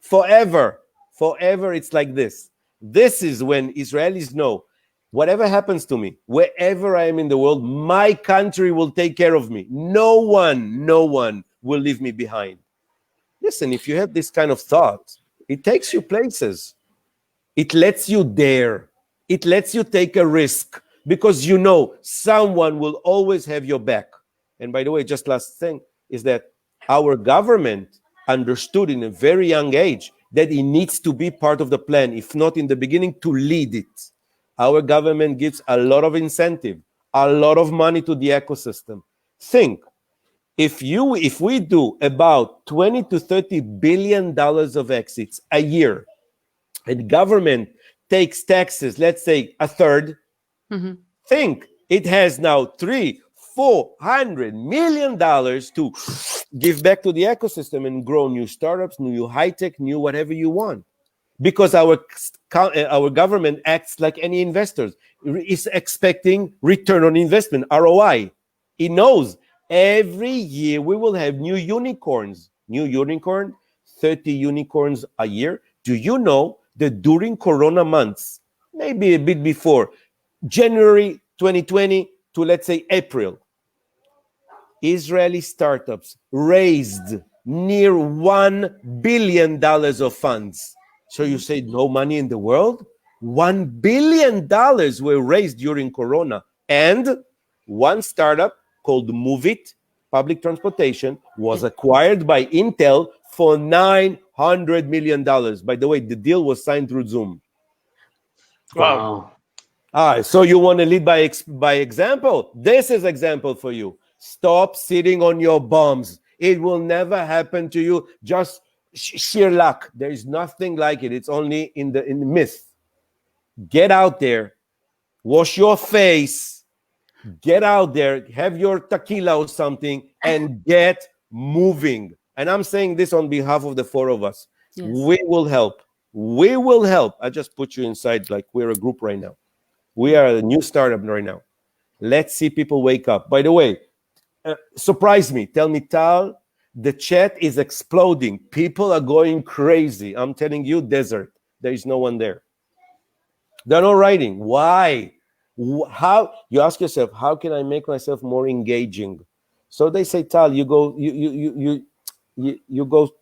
Forever, it's like this. This is when Israelis know, whatever happens to me, wherever I am in the world, my country will take care of me. No one will leave me behind. Listen, if you have this kind of thought, it takes you places. It lets you dare. It lets you take a risk because you know someone will always have your back. And by the way, just last thing is that our government understood in a very young age that it needs to be part of the plan, if not in the beginning, to lead it. Our government gives a lot of incentive, a lot of money to the ecosystem. Think, if we do about 20 to 30 billion dollars of exits a year, and government takes taxes, let's say a third, think it has now $300-400 million to give back to the ecosystem and grow new startups, new high-tech, new whatever you want. Because our government acts like any investors. It's expecting return on investment, ROI. It knows every year we will have new unicorns. New unicorn, 30 unicorns a year. Do you know that during Corona months, maybe a bit before, January 2020 to, let's say, April, Israeli startups raised near $1 billion of funds. So you say no money in the world? $1 billion were raised during Corona. And one startup called Move It, public transportation, was acquired by Intel for $900 million. By the way, the deal was signed through Zoom. Wow. So you want to lead by example? This is example for you. Stop sitting on your bums. It will never happen to you. Just sheer luck. There is nothing like it. It's only in the myth. Get out there, wash your face, get out there, have your tequila or something, and get moving. And I'm saying this on behalf of the four of us. Yes. We will help. We will help. I just put you inside like we're a group right now. We are a new startup right now. Let's see people wake up. By the way, surprise me. Tell me, Tal, the chat is exploding. People are going crazy. I'm telling you, desert. There is no one there. They're not writing. Why? How? You ask yourself, how can I make myself more engaging? So they say, Tal, you go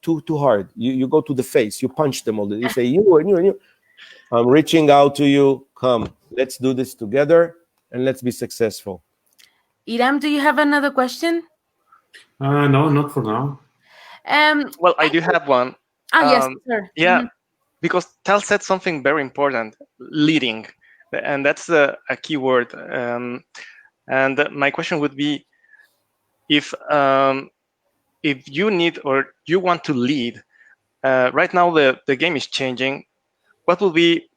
too hard. You go to the face. You punch them all day. You say, you and you and you. I'm reaching out to you. Come, let's do this together and let's be successful. Hiram, do you have another question? No, not for now. Well, I do have one. Yes, sir. Yeah. Mm-hmm. Because Tal said something very important, leading, and that's a key word. And my question would be, if you need or you want to lead, right now the game is changing. What will be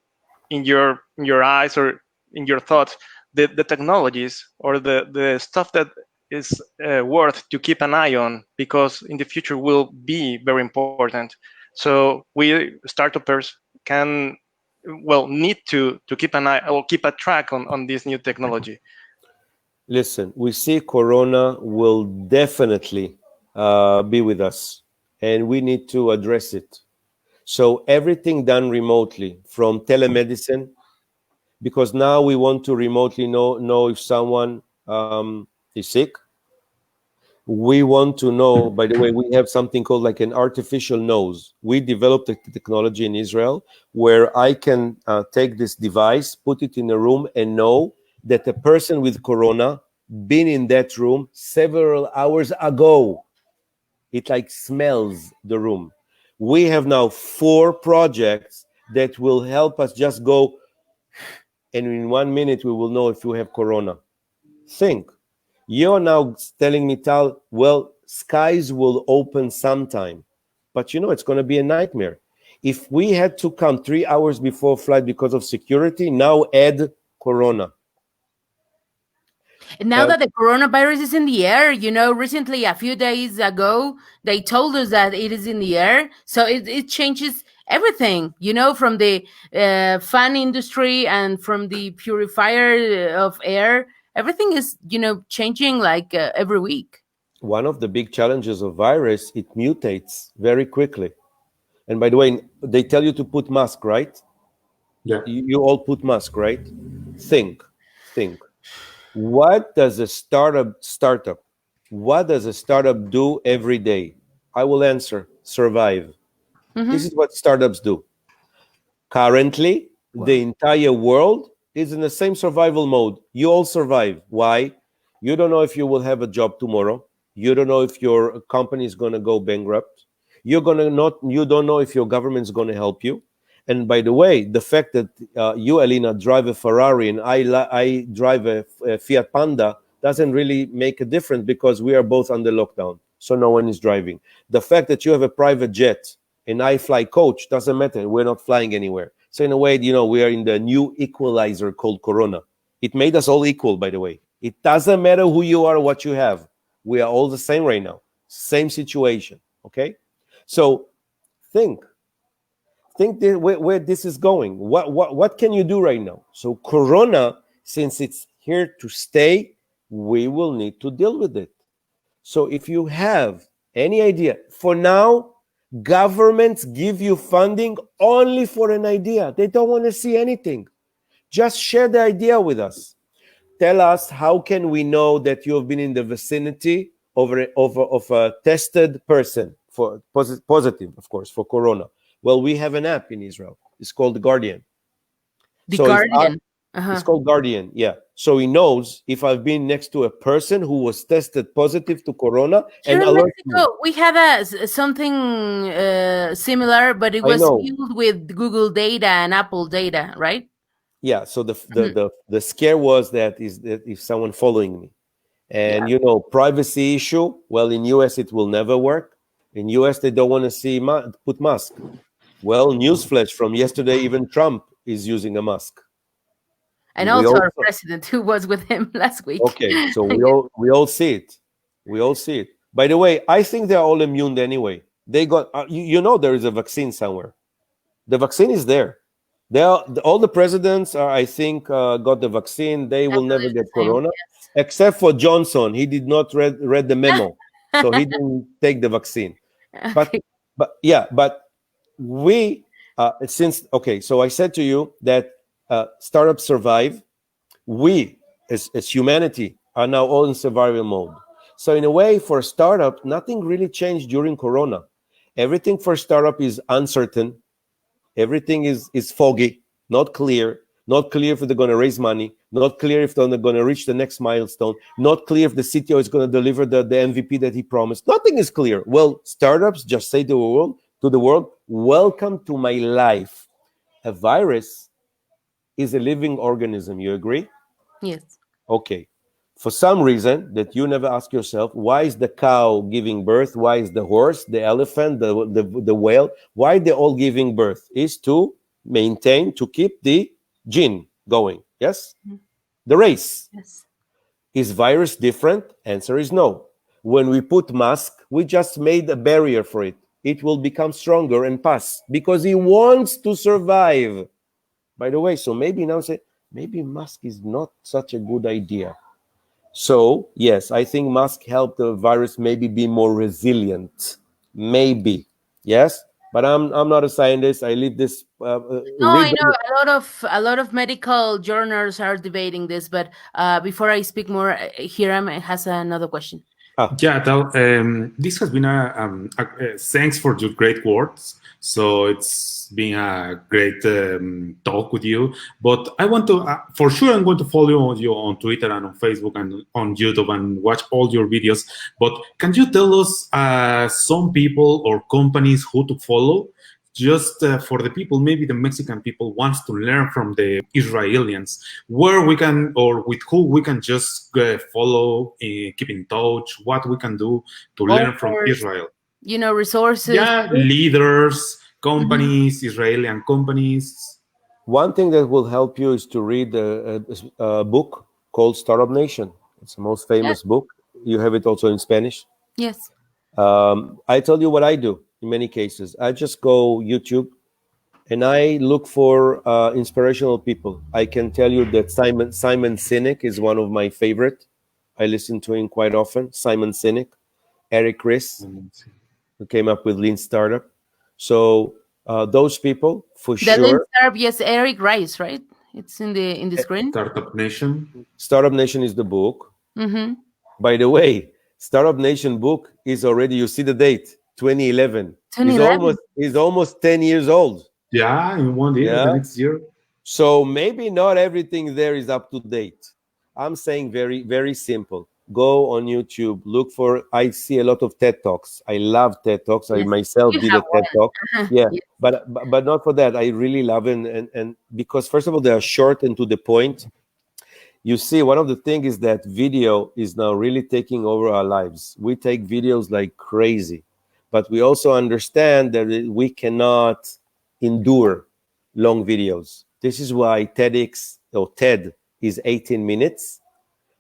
in your eyes or in your thoughts the technologies or the stuff that is worth to keep an eye on, because in the future will be very important. So we startups need to keep an eye or keep a track on this new technology. Listen, we see Corona will definitely be with us, and we need to address it. So everything done remotely, from telemedicine, because now we want to remotely know if someone is sick. We want to know, by the way, we have something called like an artificial nose. We developed a technology in Israel where I can take this device, put it in a room, and know that a person with Corona been in that room several hours ago. It like smells the room. We have now 4 projects that will help us just go, and in 1 minute we will know if you have Corona. Think. You're now telling me, Tal, well, skies will open sometime. But it's going to be a nightmare. If we had to come 3 hours before flight because of security, now add Corona. Now that the coronavirus is in the air, recently, a few days ago, they told us that it is in the air. So it changes everything, from the fan industry and from the purifier of air. Everything is, changing like every week. One of the big challenges of virus, it mutates very quickly. And by the way, they tell you to put mask, right? Yeah. You all put mask, right? Think. What does a startup do every day? I will answer, survive. Mm-hmm. This is what startups do. Currently, the entire world is in the same survival mode. You all survive. Why? You don't know if you will have a job tomorrow. You don't know if your company is going to go bankrupt. You don't know if your government is going to help you. And by the way, the fact that you, Alina, drive a Ferrari and I drive a Fiat Panda doesn't really make a difference, because we are both under lockdown, so no one is driving. The fact that you have a private jet and I fly coach doesn't matter. We're not flying anywhere. So in a way, we are in the new equalizer called Corona. It made us all equal, by the way. It doesn't matter who you are or what you have. We are all the same right now. Same situation, okay? So think where this is going. What can you do right now? So Corona, since it's here to stay, we will need to deal with it. So if you have any idea, for now, governments give you funding only for an idea. They don't want to see anything. Just share the idea with us. Tell us, how can we know that you have been in the vicinity of a tested person, for positive, of course, for Corona? Well, we have an app in Israel. It's called The Guardian. The So Guardian. it's called Guardian, yeah. So he knows if I've been next to a person who was tested positive to corona Here and in alert me. Mexico, we had something similar, but it I was know. fueled with Google data and Apple data, right? Yeah. So the scare was that if someone following me, and privacy issue. Well, in US it will never work. In US they don't want to see put mask. Well, newsflash from yesterday, even Trump is using a mask. And also our president, who was with him last week. Okay, so we all see it. We all see it. By the way, I think they're all immune anyway. They got there is a vaccine somewhere. The vaccine is there. All the presidents are, I think, got the vaccine. They will never get corona, except for Johnson. He did not read the memo, so he didn't take the vaccine. Okay. But we so I said to you that startups survive. We as humanity are now all in survival mode. So in a way, for a startup, nothing really changed during corona. Everything for startup is uncertain. Everything is foggy, not clear if they're going to raise money, not clear if they're going to reach the next milestone, not clear if the CTO is going to deliver the MVP that he promised. Nothing is clear. Well, startups just say to the world, welcome to my life. A virus is a living organism. You agree? Yes. Okay. For some reason that you never ask yourself, why is the cow giving birth? Why is the horse, the elephant, the whale? Why they're all giving birth? Is to keep the gene going. Yes? The race. Yes. Is virus different? Answer is no. When we put mask, we just made a barrier for it. It will become stronger and pass because he wants to survive. By the way, so maybe mask is not such a good idea. So, yes, I think mask helped the virus maybe be more resilient. Maybe. Yes? But I'm not a scientist. I leave this. I know a lot of medical journals are debating this. But before I speak more, Hiram has another question. Yeah, Tal, this has been thanks for your great words. So it's been a great talk with you. But I want to, for sure, I'm going to follow you on Twitter and on Facebook and on YouTube and watch all your videos. But can you tell us some people or companies who to follow? Just for the people, maybe the Mexican people wants to learn from the Israelis, where we can, or with who we can just follow, keep in touch, what we can do to learn from Israel. Resources. Yeah, leaders, companies, Israeli companies. One thing that will help you is to read a book called Startup Nation. It's the most famous book. You have it also in Spanish. Yes. I tell you what I do. In many cases, I just go YouTube and I look for inspirational people. I can tell you that Simon Sinek is one of my favorite. I listen to him quite often. Simon Sinek, Eric Ries, who came up with Lean Startup. So those people, for sure. Lean Startup, yes, Eric Ries, right? It's in the screen. Startup Nation. Startup Nation is the book. Mm-hmm. By the way, Startup Nation book is already, you see the date, 2011. He's almost 10 years old. Yeah, in 1 year, the next year. So maybe not everything there is up to date. I'm saying very, very simple. Go on YouTube, look for, I see a lot of TED Talks. I love TED Talks. Yes. I myself did a TED Talk. Yeah, yes. but not for that. I really love it. And because first of all, they are short and to the point. You see, one of the things is that video is now really taking over our lives. We take videos like crazy, but we also understand that we cannot endure long videos. This is why TEDx or TED is 18 minutes,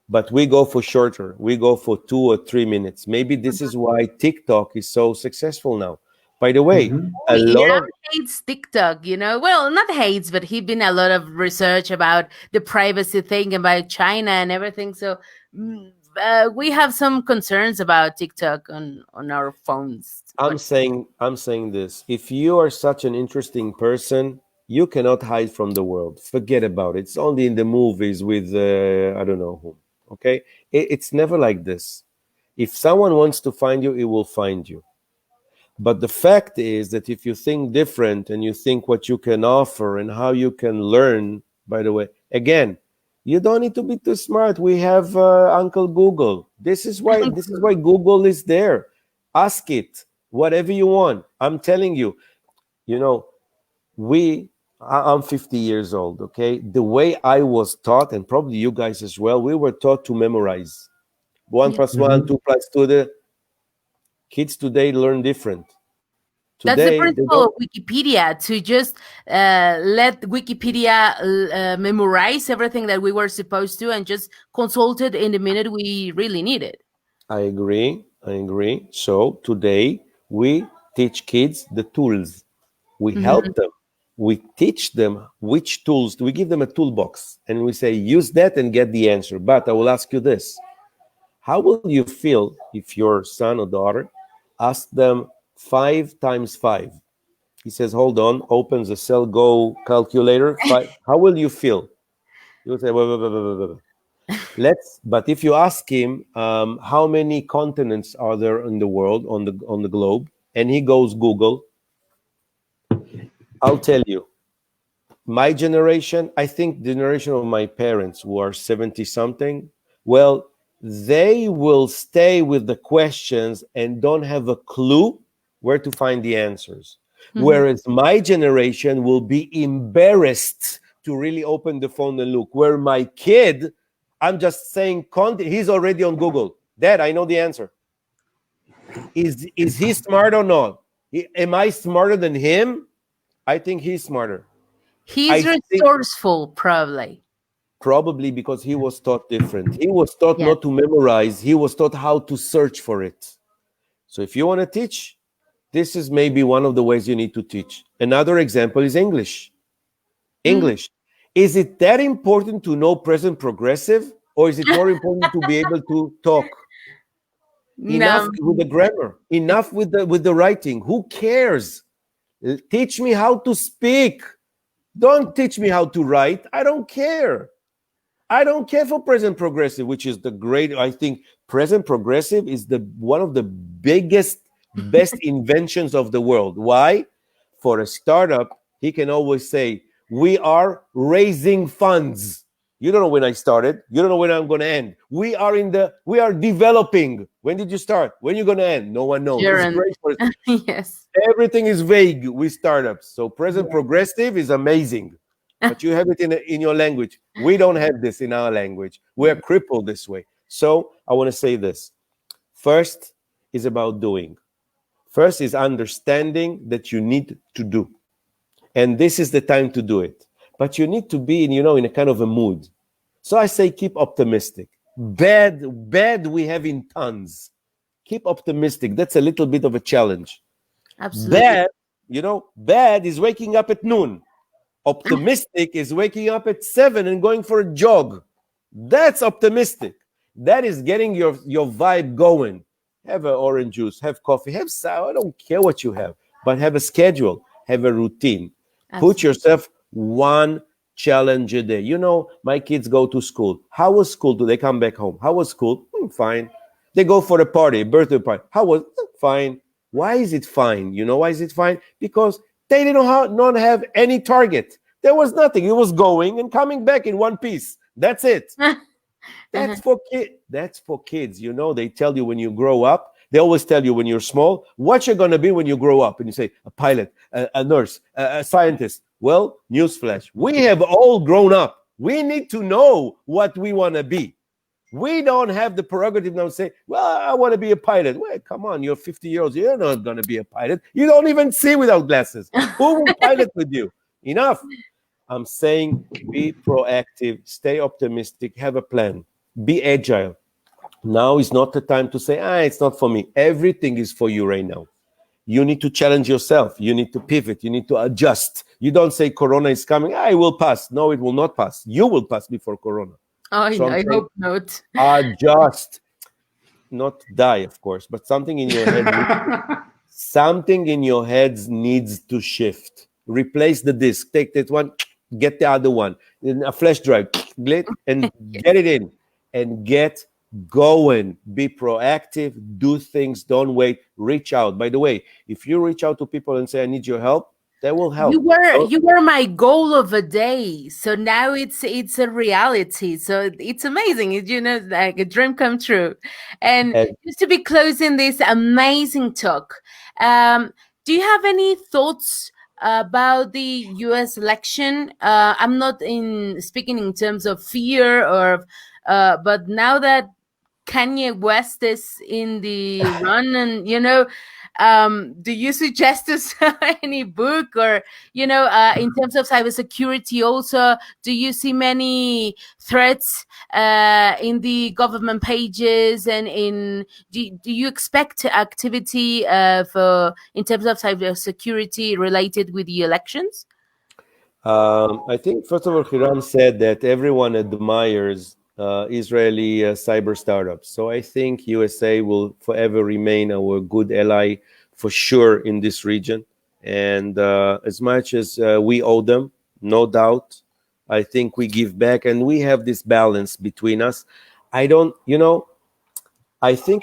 but we go for shorter. We go for 2 or 3 minutes. Maybe this is why TikTok is so successful now. By the way, a lot of hates TikTok, well, not hates, but he's been a lot of research about the privacy thing about China and everything. So we have some concerns about TikTok on our phones. I'm saying this. If you are such an interesting person, you cannot hide from the world. Forget about it. It's only in the movies with I don't know who. Okay, it's never like this. If someone wants to find you, it will find you. But the fact is that if you think different and you think what you can offer and how you can learn, by the way, again, you don't need to be too smart. We have Uncle Google. This is why Google is there. Ask it whatever you want. I'm telling you, I'm 50 years old, okay? The way I was taught, and probably you guys as well, we were taught to memorize. 1 + 1, 2 + 2. The kids today learn different. That's the principle of Wikipedia, to just let Wikipedia memorize everything that we were supposed to and just consult it in the minute we really need it. I agree. So today we teach kids the tools. We help them. We teach them which tools. We give them a toolbox and we say, use that and get the answer. But I will ask you this. How will you feel if your son or daughter asks them 5 × 5? He says, hold on, opens a Cell Go calculator. 5. How will you feel? You'll say, wait. But if you ask him, how many continents are there in the world, on the globe, and he goes Google, I'll tell you, my generation, I think the generation of my parents who are 70-something, well, they will stay with the questions and don't have a clue where to find the answers. Whereas my generation will be embarrassed to really open the phone and look. Where my kid, I'm just saying, he's already on Google. Dad, I know the answer. Is he smart or not? Am I smarter than him? I think he's smarter. He's resourceful, probably. Probably because he was taught different. He was taught not to memorize. He was taught how to search for it. So if you want to teach, this is maybe one of the ways you need to teach. Another example is English. English. Is it that important to know present progressive, or is it more important to be able to talk? Enough with the grammar. Enough with the writing. Who cares? Teach me how to speak. Don't teach me how to write. I don't care. I don't care for present progressive, which is I think present progressive is one of the best inventions of the world. Why? For a startup, he can always say, we are raising funds. You don't know when I started. You don't know when I'm going to end. We are developing. When did you start? When are you going to end? No one knows. It's great for Yes. Everything is vague with startups. So present progressive is amazing. But you have it in your language. We don't have this in our language. We're crippled this way. So I want to say this. First is about doing. First is understanding that you need to do. And this is the time to do it. But you need to be in a kind of a mood. So I say keep optimistic. Bad we have in tons. Keep optimistic. That's a little bit of a challenge. Absolutely. Bad is waking up at noon. Optimistic is waking up at 7 and going for a jog. That's optimistic. That is getting your vibe going. Have an orange juice, have coffee, have sour. I don't care what you have, but have a schedule, have a routine. Absolutely. Put yourself one challenge a day. My kids go to school. How was school? Do they come back home? How was school? Fine. They go for a party, birthday party. How was fine? Why is it fine? Why is it fine? Because they didn't not have any target. There was nothing. It was going and coming back in one piece. That's it. That's for kids. That's for kids. They tell you when you grow up. They always tell you when you're small what you're going to be when you grow up. And you say a pilot, a nurse, a scientist. Well, newsflash. We have all grown up. We need to know what we want to be. We don't have the prerogative now to say, well, I want to be a pilot. Well, come on, you're 50 years old. You're not going to be a pilot. You don't even see without glasses. Who will pilot with you? Enough. I'm saying be proactive, stay optimistic, have a plan, be agile. Now is not the time to say, it's not for me. Everything is for you right now. You need to challenge yourself. You need to pivot. You need to adjust. You don't say Corona is coming. It will pass. No, it will not pass. You will pass before Corona. So I hope not. Adjust. Not die, of course, but something in your head needs to shift. Replace the disk. Take that one, get the other one. A flash drive, and get it in. And get Go and be proactive, do things, don't wait, reach out. By the way, if you reach out to people and say, I need your help, they will help. You were my goal of a day, so now it's a reality. So it's amazing. It's, like a dream come true. And just to be closing this amazing talk, do you have any thoughts about the U.S. election? I'm not speaking in terms of fear but now that Kanye West is in the run, and do you suggest us any book, or in terms of cybersecurity also, do you see many threats in the government pages, and do you expect activity in terms of cybersecurity related with the elections? I think, first of all, Hiram said that everyone admires Israeli cyber startups. So I think USA will forever remain our good ally for sure in this region. And as much as we owe them, no doubt, I think we give back, and we have this balance between us. I think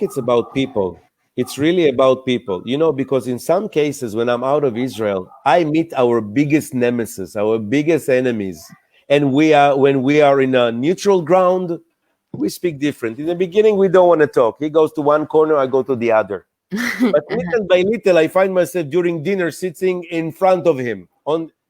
it's about people. It's really about people, because in some cases, when I'm out of Israel, I meet our biggest nemesis, our biggest enemies. And when we are in a neutral ground, we speak different. In the beginning, we don't want to talk. He goes to one corner, I go to the other. But little by little, I find myself during dinner sitting in front of him.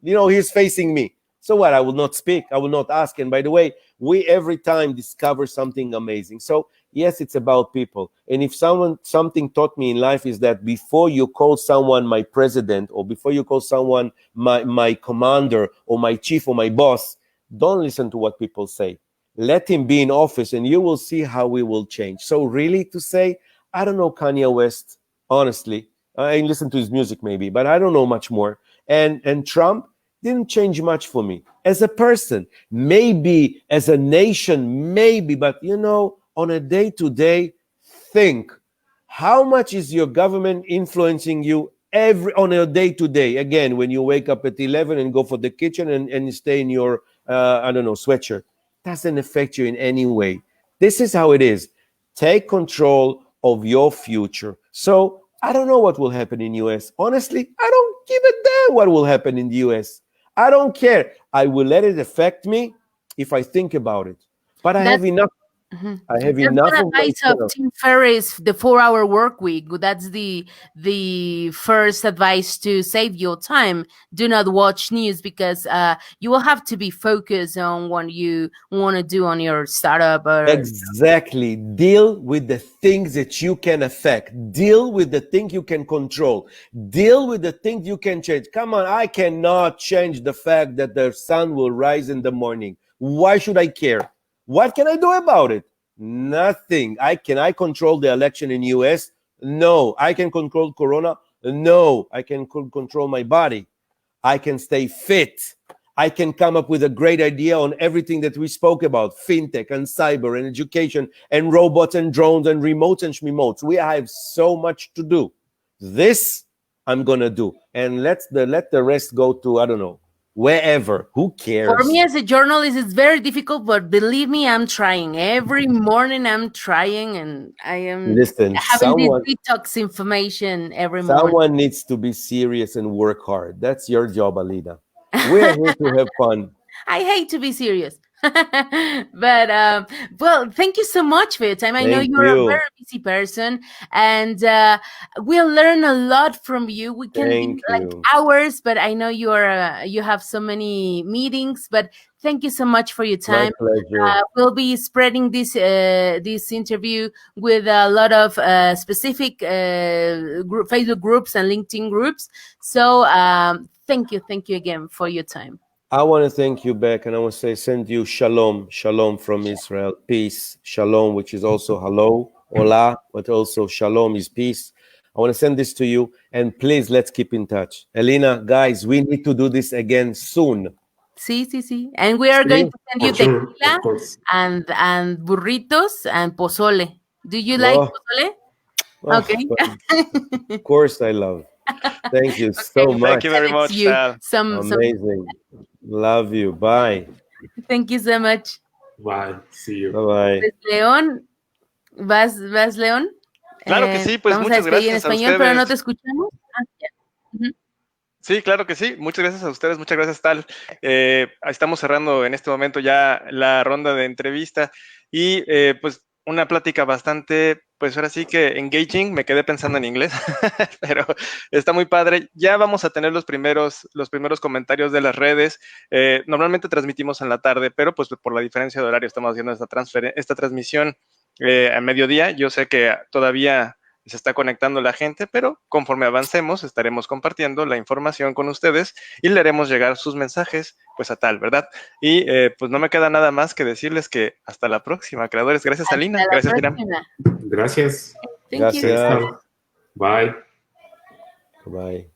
He's facing me. So what? I will not speak. I will not ask. And by the way, we every time discover something amazing. So yes, it's about people. And if something taught me in life is that before you call someone my president, or before you call someone my commander or my chief or my boss, don't listen to what people say. Let him be in office, and you will see how we will change. So really, to say, I don't know Kanye West, honestly. I listen to his music maybe, but I don't know much more. And Trump didn't change much for me. As a person, maybe. As a nation, maybe. But, on a day-to-day, think. How much is your government influencing you on a day-to-day? Again, when you wake up at 11 and go for the kitchen and you stay in your, sweatshirt. Doesn't affect you in any way. This is how it is. Take control of your future. So I don't know what will happen in US. Honestly, I don't give a damn what will happen in the US. I don't care. I will let it affect me if I think about it. But I have enough. I have enough of advice of Tim Ferriss, the 4-hour work week. That's the first advice to save your time. Do not watch news, because you will have to be focused on what you want to do on your startup. Exactly. Deal with the things that you can affect. Deal with the things you can control. Deal with the things you can change. Come on, I cannot change the fact that the sun will rise in the morning. Why should I care? What can I do about it? Nothing. Can I control the election in US? No. I can control Corona? No. I can control my body. I can stay fit. I can come up with a great idea on everything that we spoke about, fintech and cyber and education and robots and drones and remotes and schmimotes. We have so much to do. This I'm going to do. And let the rest go to, I don't know, wherever. Who cares? For me as a journalist, it's very difficult, but believe me, I'm trying. Every morning I'm trying, and I am having this detox information every morning. Someone needs to be serious and work hard. That's your job, Alina. We're here to have fun. I hate to be serious. But well, thank you so much for your time. I know you're a very busy person, and we'll learn a lot from you. We can be like hours, but I know you have so many meetings. But thank you so much for your time. My pleasure. We'll be spreading this interview with a lot of specific Facebook groups and LinkedIn groups. So thank you again for your time. I want to thank you back, and I want to send you shalom from Israel, peace, shalom, which is also hello, hola, but also shalom is peace. I want to send this to you, and please, let's keep in touch. Alina, guys, we need to do this again soon. Sí. And we are going to send you tequila and burritos and pozole. Do you like pozole? Okay. Of course I love. Thank you so much. Thank you very much, Tal. Amazing. Love you. Bye. Thank you so much. Bye. See you. Bye-bye. León ¿Vas, León? Claro que sí, pues vamos muchas a despedir en gracias a español, pero no ustedes. te escuchamos. Ya. Ujú. Sí, claro que sí. Muchas gracias a ustedes, muchas gracias, Tal. Estamos cerrando en este momento ya la ronda de entrevista y pues una plática bastante, pues ahora sí que engaging. Me quedé pensando en inglés, pero está muy padre. Ya vamos a tener los primeros comentarios de las redes. Normalmente transmitimos en la tarde, pero pues por la diferencia de horario estamos haciendo esta transmisión a mediodía. Yo sé que todavía se está conectando la gente, pero conforme avancemos estaremos compartiendo la información con ustedes y le haremos llegar sus mensajes pues a Tal, ¿verdad? Y pues no me queda nada más que decirles que hasta la próxima, creadores. Gracias, Alina. Hasta la Gracias, Hiram. próxima. Gracias. Thank you. Gracias. Bye. Bye.